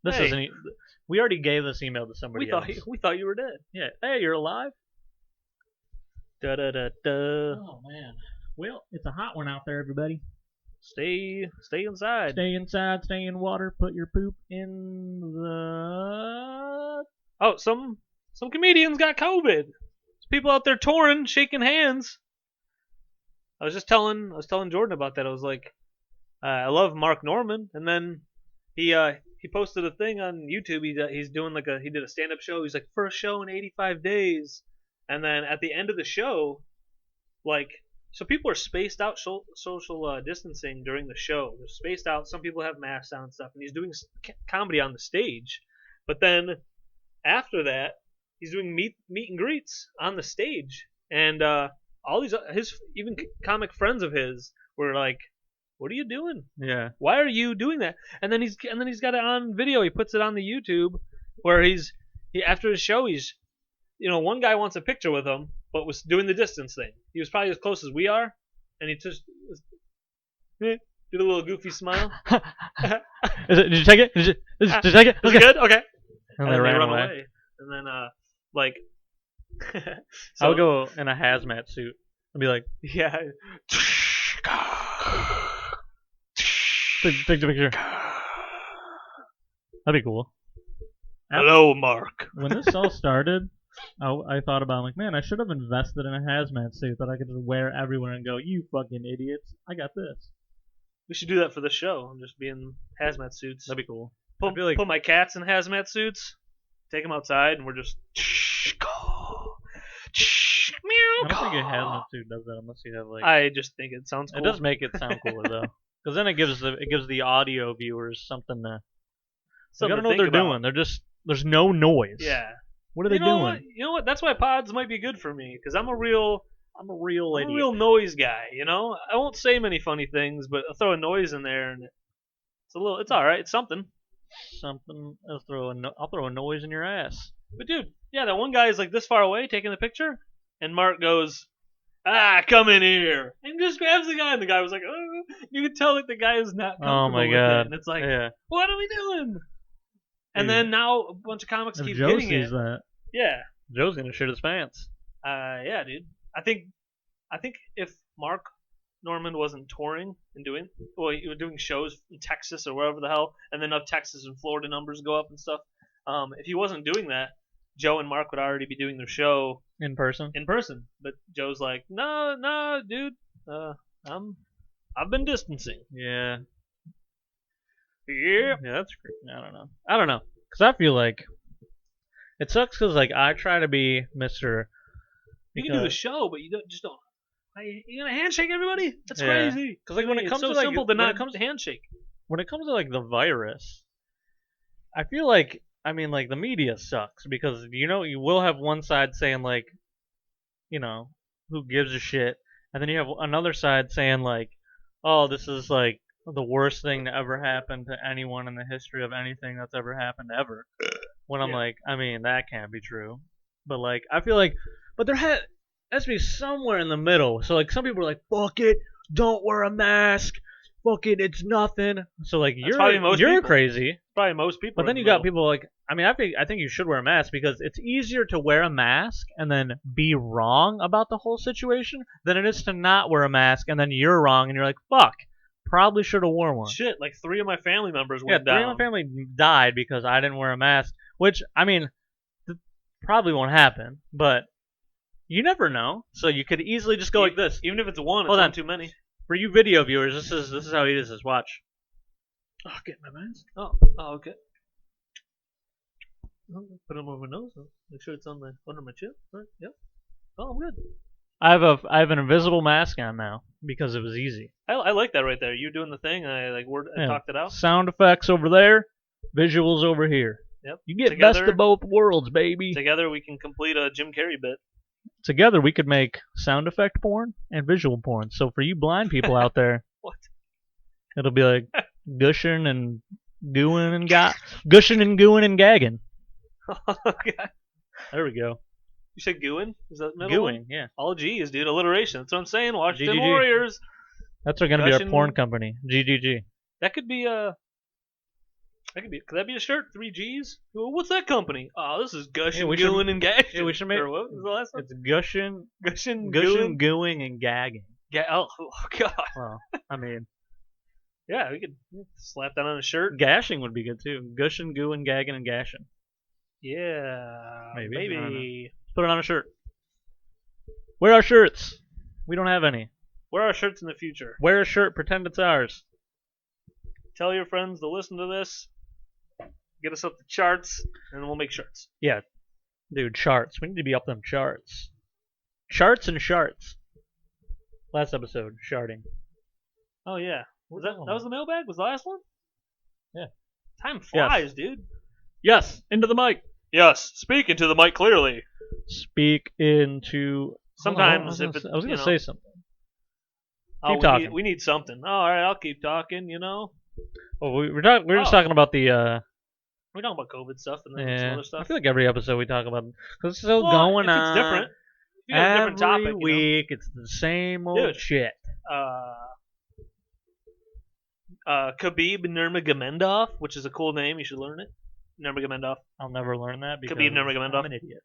this Hey. isn't. We already gave this email to somebody We else." thought you were dead. Yeah. Hey, you're alive. Da da da da. Oh man. Well, it's a hot one out there, everybody. Stay inside. Stay inside, stay in water, put your poop in the. Oh, some comedians got COVID. There's people out there touring, shaking hands. I was telling Jordan about that. I was like, I love Mark Norman, and then he posted a thing on YouTube. He's doing he did a stand up show. He's like, first show in 85 days, and then at the end of the show, like, so people are spaced out social distancing during the show. They're spaced out. Some people have masks on and stuff, and he's doing comedy on the stage, but then after that, he's doing meet and greets on the stage, and all these his even comic friends of his were like, "What are you doing? Yeah. Why are you doing that?" And then he's got it on video. He puts it on the YouTube where he after his show he's one guy wants a picture with him but was doing the distance thing. He was probably as close as we are, and he just did a little goofy smile. Did you take it? Did you take it? Is it good? Okay. And And they then ran run away. And then like I would go in a hazmat suit and be like, yeah. take the picture. That'd be cool. Hello, Mark. When this all started, I thought about, like, man, I should have invested in a hazmat suit that I could just wear everywhere and go, you fucking idiots, I got this. We should do that for the show. Just be in hazmat suits. That'd be cool. Put, I feel like- put my cats in hazmat suits. Take them outside, and we're just. I don't think a hazmat suit does that unless you have like. I just think it sounds cool. It does make it sound cooler though, because then it gives the audio viewers something to. They Something gotta to know what think they're about. doing. They're just there's no noise. Yeah. What are they You know doing? what? You know what? That's why pods might be good for me because I'm a real Idiot. noise guy. You know, I won't say many funny things, but I'll throw a noise in there, and it's all right. It's something. Something. I'll throw a noise in your ass. But dude, yeah, that one guy is like this far away taking the picture, and Mark goes, come in here, and just grabs the guy, and the guy was like, oh. You could tell that the guy is not comfortable Oh my with god! it, and it's like, yeah. what are we doing? And Dude. then now a bunch of comics If keep Joe getting sees it. that, Yeah, Joe's gonna shit his pants. yeah, dude. I think if Mark Norman wasn't touring and he was doing shows in Texas or wherever the hell, and then up Texas and Florida numbers go up and stuff. If he wasn't doing that, Joe and Mark would already be doing their show In person. in person. But Joe's like, no, dude, I've been distancing. Yeah. Yeah. Yeah, that's great. I don't know. Cause I feel like it sucks. Cause like I try to be Mr. You can do the show, but you don't. You gonna handshake everybody? That's Yeah. crazy. Cause like when it It's comes so to like simple to when not it comes to handshake. when it comes to like the virus, I feel like like the media sucks because you will have one side saying like, who gives a shit, and then you have another side saying like, oh, this is like the worst thing to ever happen to anyone in the history of anything that's ever happened ever. When I'm Yeah. like, that can't be true. But like, I feel like, but there has to be somewhere in the middle. So like, some people are like, fuck it, don't wear a mask. Fuck it, it's nothing. So like, probably most you're people. crazy. Probably most people. But then in you the got middle. people like, I think you should wear a mask because it's easier to wear a mask and then be wrong about the whole situation than it is to not wear a mask and then you're wrong and you're like, fuck, probably should have worn one. Shit, like 3 of my family members Yeah, went 3 down. of my family died because I didn't wear a mask, which, probably won't happen, but you never know. So you could easily just go like this. Even if it's one, it's Hold not on. too many. For you video viewers, this is how he does this. Watch. Oh, get my mask. Oh, okay. Put it over my nose. Make sure it's under my chin. Right. Yep. Oh, I'm good. I have an invisible mask on now because it was easy. I like that right there. You doing the thing. I Yeah. talked it out. Sound effects over there, visuals over here. Yep. You get Together- best of both worlds, baby. Together we can complete a Jim Carrey bit. Together we could make sound effect porn and visual porn. So for you blind people out there, What? it'll be like gushing and gooing and gushing and gooing and gagging. Okay. There we go. You said gooing? Is that the middle one? Gooing, yeah. All G's, dude. Alliteration. That's what I'm saying. Washington GGG. Warriors. That's going to be our Gushing- porn company. GGG. That could be a. Could that be a shirt? 3 G's? Well, what's that company? Oh, this is gushing, we should- gooing, and gashing. yeah, we should make- Or what was the last one? It's gushing, Gushing, gushing, gooing. gooing, and gagging. Oh, God. Well, Yeah, we could slap that on a shirt. gashing would be good too. Gushing, gooing, gagging, and gashing. Yeah. Maybe. I don't know. Maybe. Put it on a shirt. Wear our shirts. We don't have any. Wear our shirts in the future. Wear a shirt, pretend it's ours. Tell your friends to listen to this. Get us up the charts, and we'll make shirts. Yeah. Dude, charts. We need to be up them charts. Charts and sharts. Last episode, sharding. Oh, yeah. That was the mailbag? Was the last one? Yeah. Time flies, dude. Yes, into the mic. Yes, speak into the mic clearly. Speak into. Sometimes I if was it, going you to know. say something. Oh, Keep talking. We need something. Oh, all right, I'll keep talking, Oh, we're just talking about the. We're talking about COVID stuff and then some Yeah, other I stuff. feel like every episode we talk about because it's still Well, going if on. it's different. If you got a Every different topic, week, it's the same old Dude. shit. Khabib Nurmagomedov, which is a cool name. You should learn it. Nurmagomedov. I'll never learn that because Khabib Nurmagomedov. I'm an idiot.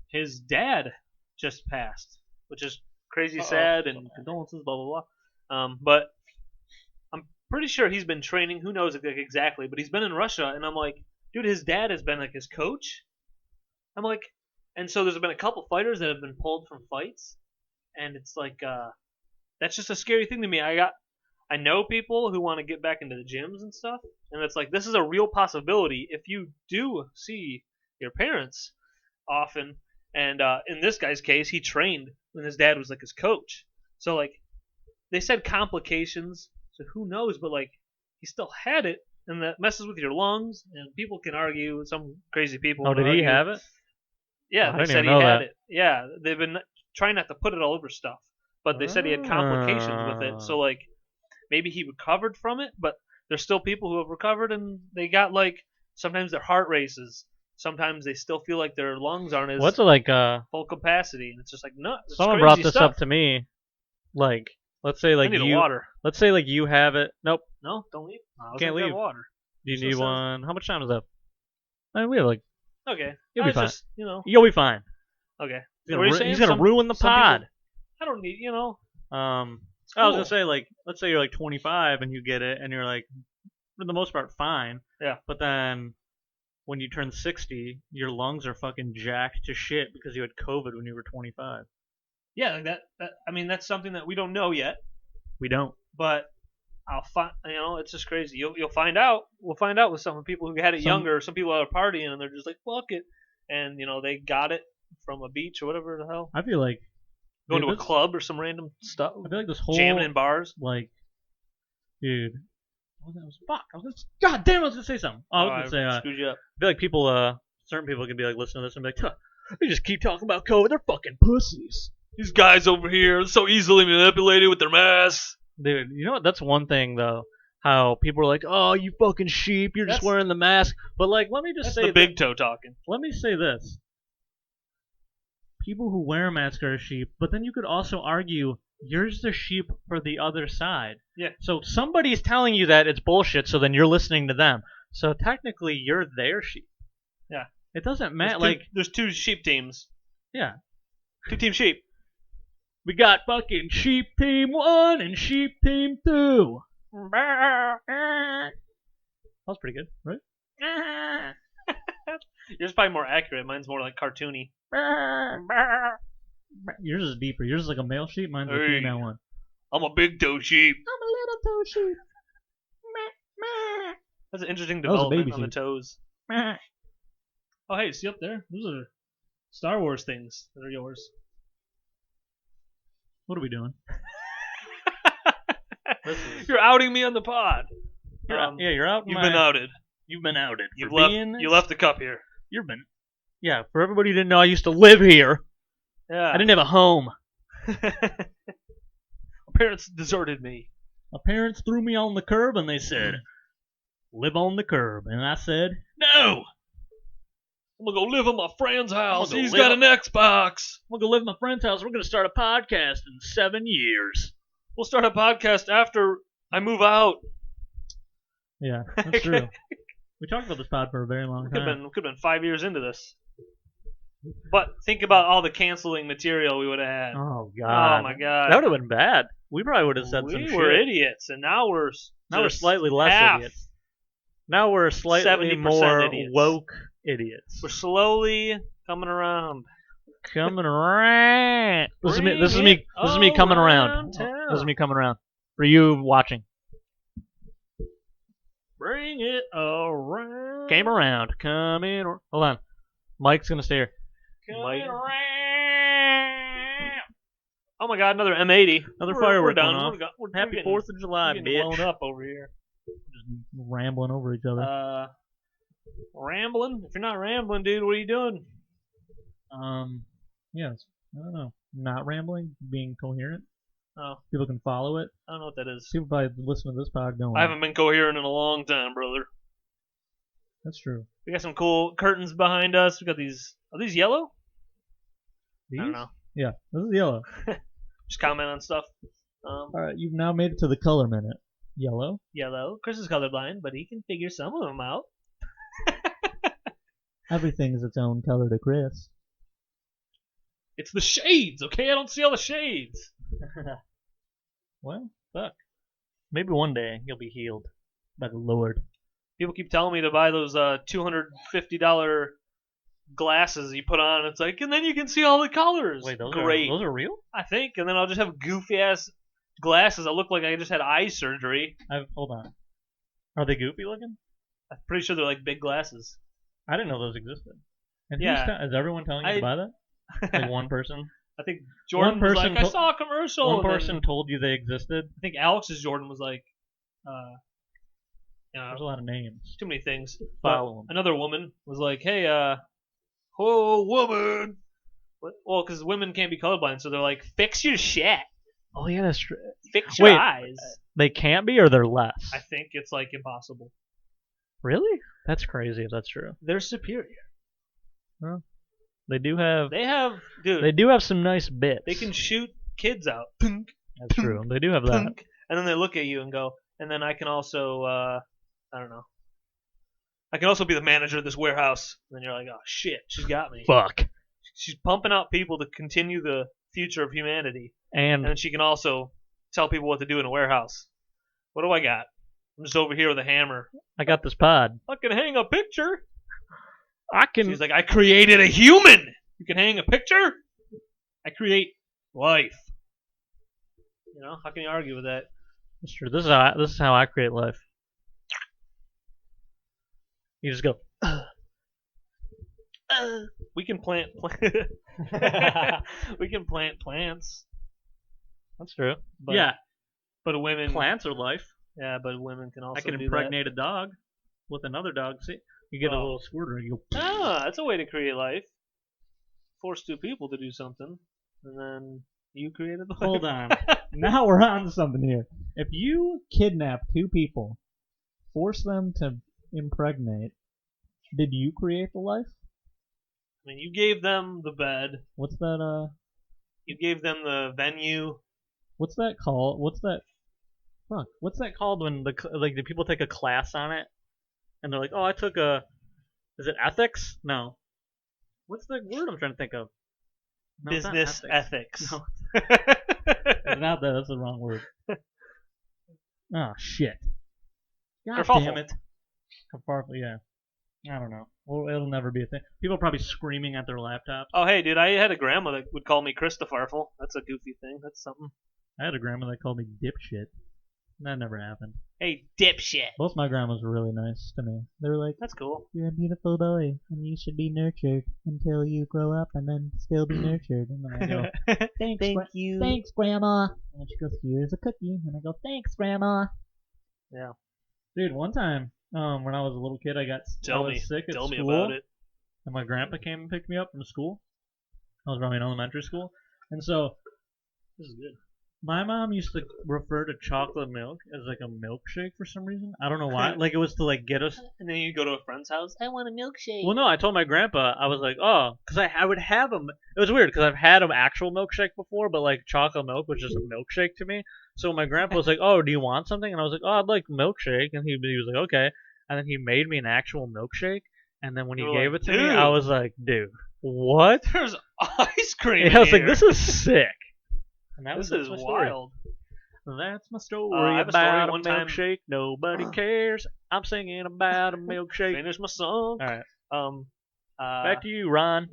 His dad just passed, which is crazy Uh-oh. sad and condolences, blah blah blah. But I'm pretty sure he's been training. Who knows exactly? But he's been in Russia, and I'm like, dude, his dad has been like his coach. I'm like, and so there's been a couple fighters that have been pulled from fights, and it's like, that's just a scary thing to me. I know people who want to get back into the gyms and stuff, and it's like this is a real possibility if you do see your parents often. And in this guy's case, he trained when his dad was like his coach. So like they said complications, so who knows? But like he still had it, and that messes with your lungs. And people can argue. Some crazy people. Oh, can did he argue. have it? Yeah, I they didn't said even he know had that. it. Yeah, they've been trying not to put it all over stuff, but they said he had complications with it. So like maybe he recovered from it, but there's still people who have recovered and they got like sometimes their heart races. Sometimes they still feel like their lungs aren't as What's it like? full capacity, and it's just like no. It's Someone crazy brought this stuff. up to me. Like, let's say I like need a you. water. Let's say like you have it. Nope. No, don't leave. I was Can't gonna grab leave. water. Do you So it need says- one? How much time is up? I mean, we have like. Okay, You'll I be was fine. just You'll be fine. okay. He's What are you gonna, saying? he's gonna Some- ruin the some people- pod. I don't need. I was cool. gonna say like, let's say you're like 25 and you get it, and you're like, for the most part, fine. Yeah. But then, when you turn 60, your lungs are fucking jacked to shit because you had COVID when you were 25. Yeah, like that. I mean, that's something that we don't know yet, We don't. but I'll find. It's just crazy. You'll find out. We'll find out with some people who had it younger. Some people are partying and they're just like fuck it, and they got it from a beach or whatever the hell, I feel like going dude, to a club or some random stuff, I feel like this whole jamming in bars. like, dude. Fuck. God damn! I was gonna say something. I was gonna say. I Screwed you up. feel like people, certain people can be like listening to this and be like, huh, they just keep talking about COVID. They're fucking pussies. These guys over here are so easily manipulated with their masks. Dude, you know what? That's one thing though. How people are like, "Oh, you fucking sheep! You're just That's- wearing the mask." But like, let me just That's say, the big toe talking. let me say this: people who wear a mask are a sheep. But then you could also argue you're just a sheep for the other side. Yeah. So somebody's telling you that it's bullshit. So then you're listening to them. So technically, you're their sheep. Yeah. It doesn't There's matter. two, Like, there's two sheep teams. yeah, 2 team sheep. we got fucking sheep team 1 and sheep team 2. That was pretty good, right? Yours is probably more accurate. Mine's more like cartoony. Yours is deeper. Yours is like a male sheep. Mine's a Hey. female one. I'm a big toe sheep. I'm a little toe sheep. That's an interesting That was a development baby on the sheep. toes. Oh, hey, see up there? Those are Star Wars things that are yours. What are we doing? You're outing me on the pod. You're out, yeah, you're out. You've been outed. You've been outed. You've for left. being You left the cup here. You've been. Yeah, for everybody who didn't know, I used to live here. Yeah. I didn't have a home. My parents deserted me. My parents threw me on the curb and they said, "Live on the curb," and I said, "No." I'm gonna go live at my friend's house. gonna He's live got an Xbox. I'm gonna go live at my friend's house. We're gonna start a podcast in 7 years. We'll start a podcast after I move out. Yeah, that's true. We talked about this pod for a very long Could time. have been 5 years into this. But think about all the canceling material we would have had. Oh god. Oh my god. That would have been bad. We probably would have said we some were shit. idiots, and now we're Now we're just slightly less half. idiots. Now we're slightly 70% more idiots. woke idiots. We're slowly coming around. Coming around. This is me. Bring This is me. it This is me coming around. around town. This is me coming around. For you watching, Bring it around. came around. Coming. Hold on. Mike's gonna stay here. Mike. Oh my god, another M80. Another We're firework done. going off. We're Happy getting- 4th of July, we're getting bitch. blown up over here. Just rambling over each other. Rambling? If you're not rambling, dude, what are you doing? Yes. I don't know. Not rambling, being coherent. Oh, People can follow it. I don't know what that is. People probably listen to this pod going. I haven't been coherent in a long time, brother. That's true. We got some cool curtains behind us. We got these. Are these yellow? These? I don't know. Yeah, this is yellow. Just comment on stuff. Alright, you've now made it to the color minute. Yellow. Yellow. Chris is colorblind, but he can figure some of them out. Everything is its own color to Chris. It's the shades, okay? I don't see all the shades. Well, fuck. Maybe one day you'll be healed by the Lord. People keep telling me to buy those $250 glasses you put on. It's like, and then you can see all the colors. Wait, those Great. are real? I think, and then I'll just have goofy ass glasses that look like I just had eye surgery. Hold on. Are they goofy looking? I'm pretty sure they're like big glasses. I didn't know those existed. And Yeah. is everyone telling you to buy that? Like one person? I think Jordan was like, I saw a commercial. One and then person told you they existed. I think Alex's Jordan was like, There's a lot of names. too many things. Follow 'em. Another woman was like, hey, oh, woman. Well, because women can't be colorblind, so they're like, fix your shit. Oh yeah, that's true. Fix your Wait. eyes. They can't be, or they're less. I think it's like impossible. Really? That's crazy if that's true. They're superior. They do have. They have, dude. They do have some nice bits. They can shoot kids out. Punk, That's true. They do have that. punk. And then they look at you and go. And then I can also, I don't know. I can also be the manager of this warehouse. And then you're like, oh shit, she's got me. Fuck. She's pumping out people to continue the future of humanity. And And then she can also tell people what to do in a warehouse. What do I got? I'm just over here with a hammer. I got this pod. I can hang a picture. I can. She's like, I created a human. You can hang a picture. I create life. You know, how can you argue with that? That's true. This is how I create life. You just go. We can plant. We can plant plants. That's true. But, Yeah. But women. Plants are life. Yeah, but women can also I can do impregnate a dog with another dog. See, you get a Oh. little squirter. You go. that. Ah, that's a way to create life. Force two people to do something, and then you created the life. Hold on. Now we're on to something here. If you kidnap two people, force them to impregnate, did you create the life? I mean, you gave them the bed. What's that? You gave them the venue. What's that called? What's that? Fuck. What's that called when the people take a class on it, and they're like, "Oh, I took a." Is it ethics? No. What's the word I'm trying to think of? No, it's not Business ethics. No. It's not that. That's the wrong word. Oh shit. God Kerfuffle. damn it. Kerfuffle, yeah. I don't know. Well, it'll never be a thing. People are probably screaming at their laptops. Oh, hey, dude, I had a grandma that would call me Christopherful. That's a goofy thing. That's something. I had a grandma that called me dipshit. That never happened. Hey, dipshit. Both my grandmas were really nice to me. They were like, That's cool. "You're a beautiful boy, and you should be nurtured until you grow up, and then still be nurtured." And then I go, "Thanks, you. thanks, Grandma." And then she goes, "Here's a cookie," and I go, "Thanks, Grandma." Yeah. Dude, one time, when I was a little kid, I was sick at Tell school, me about it. and my grandpa came and picked me up from school. I was probably in elementary school, and so This is good. my mom used to refer to chocolate milk as like a milkshake for some reason. I don't know why. Like it was to like get us. And then you go to a friend's house. I want a milkshake. Well, no, I told my grandpa, I was like, oh, because I would have them. It was weird because I've had an actual milkshake before, but like chocolate milk was just a milkshake to me. So my grandpa was like, oh, do you want something? And I was like, oh, I'd like milkshake. And he was like, okay. And then he made me an actual milkshake. And then when he You were gave like, it to me, "Dude." I was like, dude, what? There's ice cream. And I was in like, here. this is sick. And This that's is my story. wild. That's my story I have a story about a one time- milkshake. Nobody cares. I'm singing about a milkshake. Finish my song. All right, Back back to you, Ron.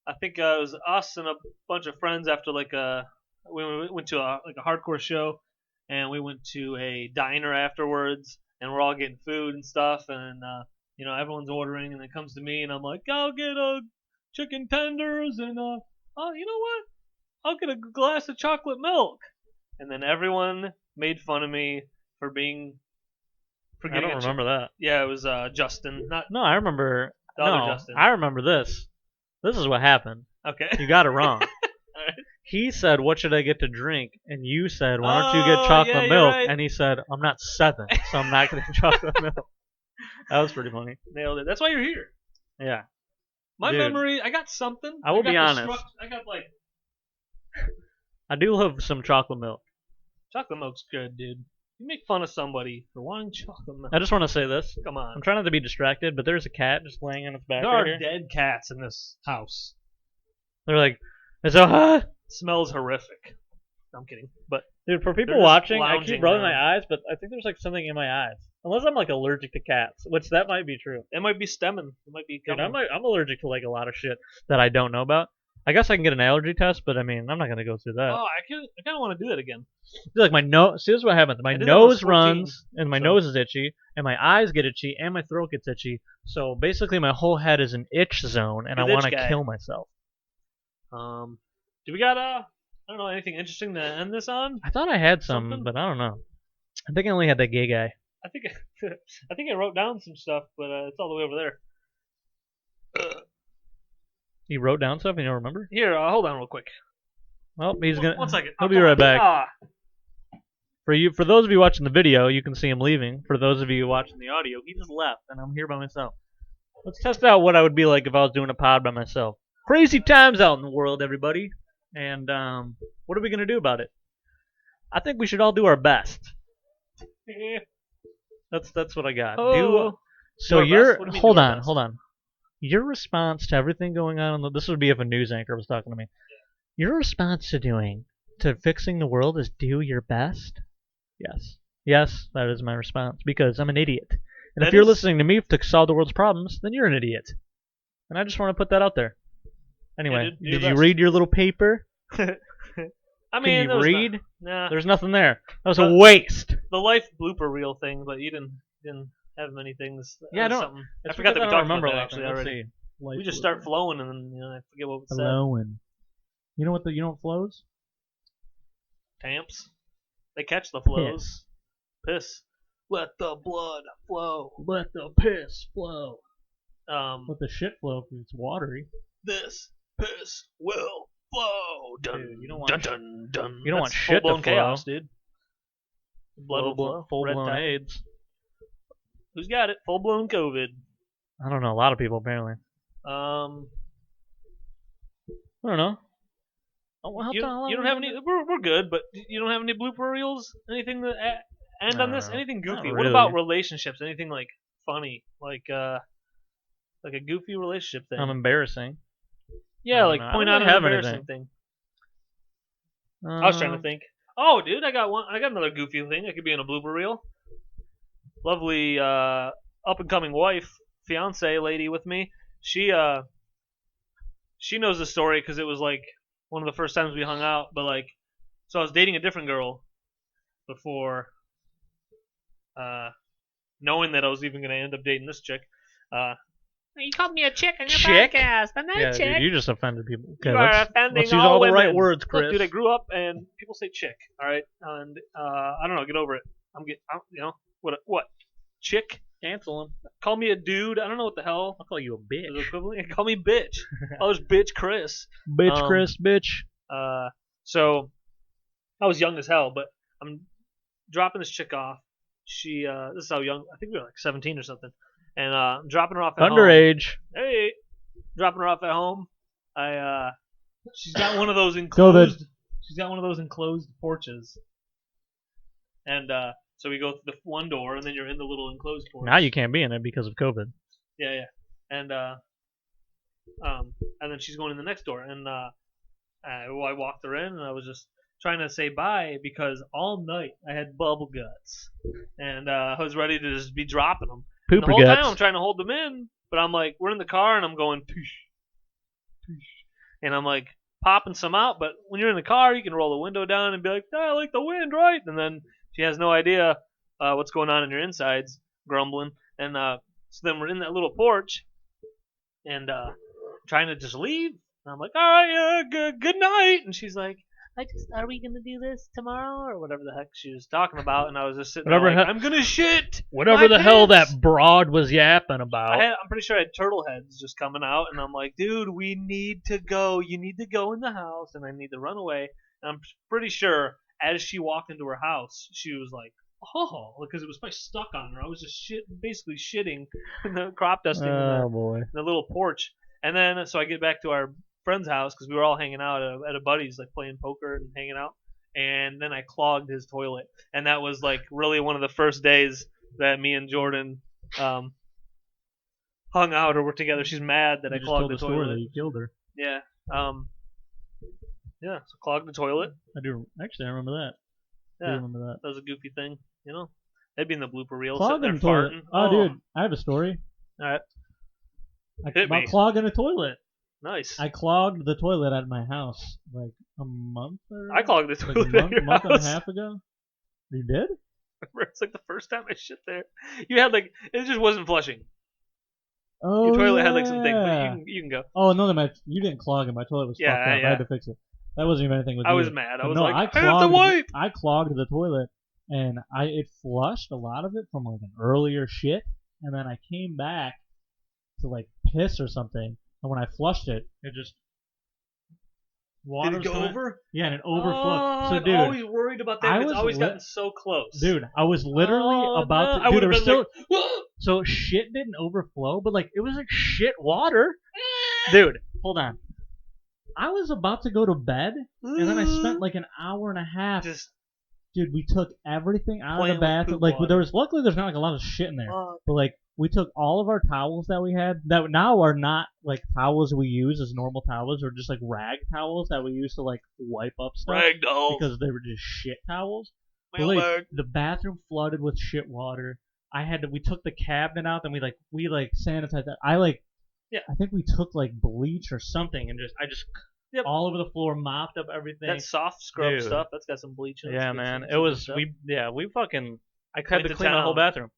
I think it was us and a bunch of friends after we went to a hardcore show, and we went to a diner afterwards, and we're all getting food and stuff, and everyone's ordering, and it comes to me, and I'm like, I'll get a chicken tenders, and oh, you know what? I'll get a glass of chocolate milk, and then everyone made fun of me for getting. I don't remember that. Yeah, it was Justin, not No, I remember. the other No, Justin. I remember this. This is what happened. Okay. You got it wrong. Alright. He said, "What should I get to drink?" And you said, "Why don't you Oh, get chocolate yeah, you're milk?" right. And he said, "I'm not 7, so I'm not getting chocolate milk." That was pretty funny. Nailed it. That's why you're here. Yeah. My Dude. memory, I got something. I will got be the honest. I got I do love some chocolate milk. chocolate milk's good, dude. You make fun of somebody for wanting chocolate milk. I just want to say this. Come on. I'm trying not to be distracted, but there's a cat just laying on its back There right are here. dead cats in this house. They're like, it's so hot. Smells horrific. I'm kidding. But Dude, for people They're just watching, I lounging keep rubbing around. my eyes, but I think there's like something in my eyes. Unless I'm like allergic to cats, which that might be true. it might be stemming. It might be Dude, coming. I'm allergic to like a lot of shit that I don't know about. I guess I can get an allergy test, but I mean, I'm not gonna go through that. Oh, I kind of want to do that again. Like my nose. See, this is what happens. My I did that when I was nose 14, runs, and my so- nose is itchy, and my eyes get itchy, and my throat gets itchy. So basically, my whole head is an itch zone, and I You're the want itch to guy. kill myself. Do we got I don't know, anything interesting to end this on? I thought I had some, Something? but I don't know. I think I only had that gay guy. I think I think I wrote down some stuff, but it's all the way over there. He wrote down stuff, and you don't remember? Here, hold on real quick. Well, he's gonna. 1 second. He'll be right back. Ah, For those of you watching the video, you can see him leaving. For those of you watching the audio, he just left, and I'm here by myself. Let's test out what I would be like if I was doing a pod by myself. Crazy times out in the world, everybody. And what are we gonna do about it? I think we should all do our best. yeah. That's what I got. Oh. So Do our your best? What do you mean hold do our on, best? hold on. Your response to everything going on this would be if a news anchor was talking to me. Your response to fixing the world is do your best? Yes. Yes, that is my response because I'm an idiot. And if That you're is- listening to me to solve the world's problems, then you're an idiot. And I just want to put that out there. Anyway, dude, do your did you best. read your little paper? I Can mean, you read? Nah, There's nothing there. That was a waste. the life blooper reel thing, but you didn't have many things. Yeah, I don't- Something. I It's forgot that because we I talked don't about remember that a lot. actually Let's already. see. We just start flowing, and then I forget what was said. Flowing. You know what flows? Tamps. They catch the flows. Piss. Let the blood flow. Let the piss flow. Let the shit flow if it's watery. This piss will flow. Dun, Dude, you don't want dun, dun, dun. you don't want That's shit to full-blown flow. chaos, dude. Blood will flow. Full Red blown tide. AIDS. Who's got it? Full blown COVID. I don't know. A lot of people apparently. Um, I don't know. Oh, how you don't have any. We're good, but you don't have any blooper reels. Anything that end on this? No, Anything not goofy? What really. about relationships? Anything like funny, like a goofy relationship thing? Embarrassing. Yeah, don't like know. I point don't out an really have embarrassing anything. thing. I was trying to think. Oh, dude, I got one. I got another goofy thing. I could be in a blooper reel. Lovely up and coming wife, fiance lady with me. She knows the story because it was like one of the first times we hung out. But like, so I was dating a different girl before knowing that I was even going to end up dating this chick. You called me a chick on your Chick? podcast. I'm not Yeah, a chick. dude, you just offended people. Okay, You are let's offending use all all the women. right words, Look, Chris. dude, I grew up and people say chick. All right, and I don't know, get over it. What? Chick? Cancel him. Call me a dude. I don't know what the hell I'll call you a is bitch. equivalent. Call me bitch. Oh, there's bitch Chris. Bitch, Chris, bitch. So I was young as hell, but I'm dropping this chick off. She this is how young. I think we were like 17 or something. And I'm dropping her off at home. Underage. Hey, dropping her off at home. She's got one of those Go enclosed. She's got one of those enclosed porches. And so we go through the one door, and then you're in the little enclosed porch. Now you can't be in it because of COVID. Yeah. And then she's going in the next door, and I walked her in, and I was just trying to say bye because all night I had bubble guts, and I was ready to just be dropping them. And the Pooper whole time guts. I'm trying to hold them in, but I'm like, we're in the car, and I'm going, poosh, poosh, and I'm like popping some out. But when you're in the car, you can roll the window down and be like, I like the wind, right? And then she has no idea what's going on in your insides, grumbling. And so then we're in that little porch, and trying to just leave. And I'm like, all right, good night. And she's like, are we gonna do this tomorrow or whatever the heck she was talking about? And I was just sitting there Whatever like, he- I'm gonna shit. Whatever my the hell that pants. broad was yapping about. I'm pretty sure I had turtle heads just coming out, and I'm like, dude, we need to go. You need to go in the house, and I need to run away. And I'm pretty sure as she walked into her house, she was like, oh, because it was probably stuck on her. I was just basically shitting in the crop dusting Oh boy. in the little porch. And then so I get back to our friend's house because we were all hanging out at a buddy's, like playing poker and hanging out. And then I clogged his toilet, and that was like really one of the first days that me and Jordan hung out or were together. She's mad that You I just clogged told the the story that toilet. you killed her. Yeah. Yeah. So clogged the toilet. I do. Actually, I remember that. I do Yeah. remember that. That was a goofy thing. You know, that'd be in the blooper reel. Clogging Sitting a there toilet. farting. Oh, dude, I have a story. All right. About Hit me. clogging a toilet. Nice. I clogged the toilet at my house like a month or I clogged the like toilet a at your month and a house. half ago. You did? It's like the first time I shit there. You had like it just wasn't flushing. Oh, Your toilet yeah. had like some thing, but you can go. Oh no, you didn't clog it. My toilet was Yeah, fucked up. yeah. I had to fix it. That wasn't even anything with I you. was mad. I But was no, like, I I have to wipe. I clogged the toilet, and it flushed a lot of it from like an earlier shit, and then I came back to like piss or something, and when I flushed it, it just water Did it go over? Yeah, and it overflowed. Oh, So I'm dude, always worried about that. I It's was always lit- gotten so close. dude, I was literally Oh, about no. to. I Dude, there would've was been still like, so shit didn't overflow, but like it was like shit water. Dude, hold on. I was about to go to bed, and then I spent like an hour and a half. just Dude, we took everything out of Playing the with bathroom. poop Like water. luckily there's not like a lot of shit in there. fuck. But like we took all of our towels that we had that now are not like towels we use as normal towels, or just like rag towels that we use to like wipe up stuff Ragdoll. because they were just shit towels. But, like, Mailbag. the bathroom flooded with shit water. We took the cabinet out, then we sanitized that. I think we took like bleach or something and I just Yep. all over the floor, mopped up everything. That soft scrub Dude. stuff, that's got some bleach in it. Yeah, It's man. good It was stuff. we fucking. I had Went to to clean my whole town. bathroom.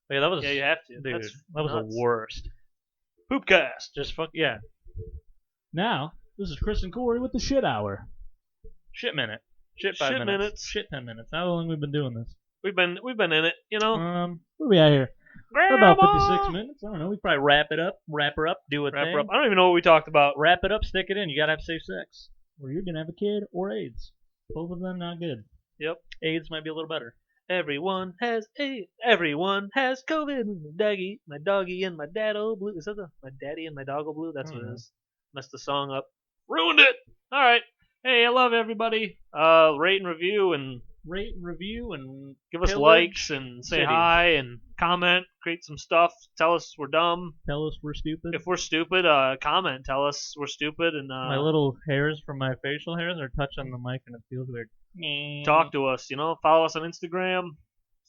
But yeah, that was. Yeah, you have to. Dude, That's that was nuts. the worst. Poopcast. Just yeah. Now, this is Chris and Corey with the shit hour. Shit minute. Shit 5 Shit minutes. minutes. Shit 10 minutes. How long we've been doing this? We've been in it, you know. Where are we at here? We're about Grandma! 56 minutes. I don't know. We Probably wrap it up. Wrap her up. Do a Wrap thing. her up. I don't even know what we talked about. Wrap it up. Stick it in. You gotta have safe sex. Or you're gonna have a kid or AIDS. Both of them not good. Yep. AIDS might be a little better. Everyone has COVID. My doggy and my daddo blue. Is that my daddy and my doggo blue? That's what it is. Messed the song up. Ruined it. All right. Hey, I love everybody. Rate and review and Rate and review and give us Pillage likes and say City. hi and comment. Create some stuff. Tell us we're dumb. tell us we're stupid. If we're stupid, comment. Tell us we're stupid and My little hairs from my facial hairs are touching the mic and it feels weird. talk to us. You know, follow us on Instagram.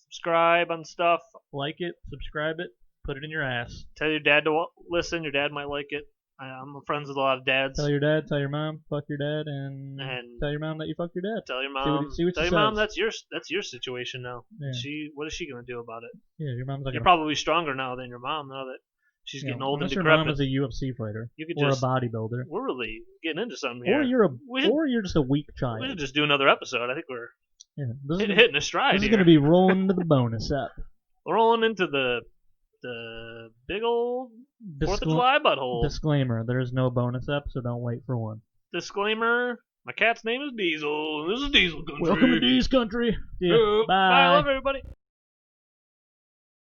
Subscribe on stuff. Like it, subscribe it, put it in your ass. Tell your dad to listen. Your dad might like it. I'm friends with a lot of dads. Tell your dad, tell your mom, fuck your dad, and And- tell your mom that you fucked your dad. Tell your mom. see what tell she your mom says. that's your situation now. Yeah. What is she gonna do about it? Yeah, your mom's like You're probably stronger now than your mom now that she's getting old and unless your mom decrepit. is a UFC fighter You could or just a bodybuilder, we're really getting into something here. or should- you're just a weak child. we should just do another episode. I think we're Yeah, this is, hitting a stride this is here. gonna be rolling into the bonus up. We're rolling into the big old 4th of July butthole. Disclaimer: there is no bonus up, so don't wait for one. Disclaimer: my cat's name is Diesel, and this is Diesel Country. Welcome to D's Country. Yeah, Bye. I love everybody.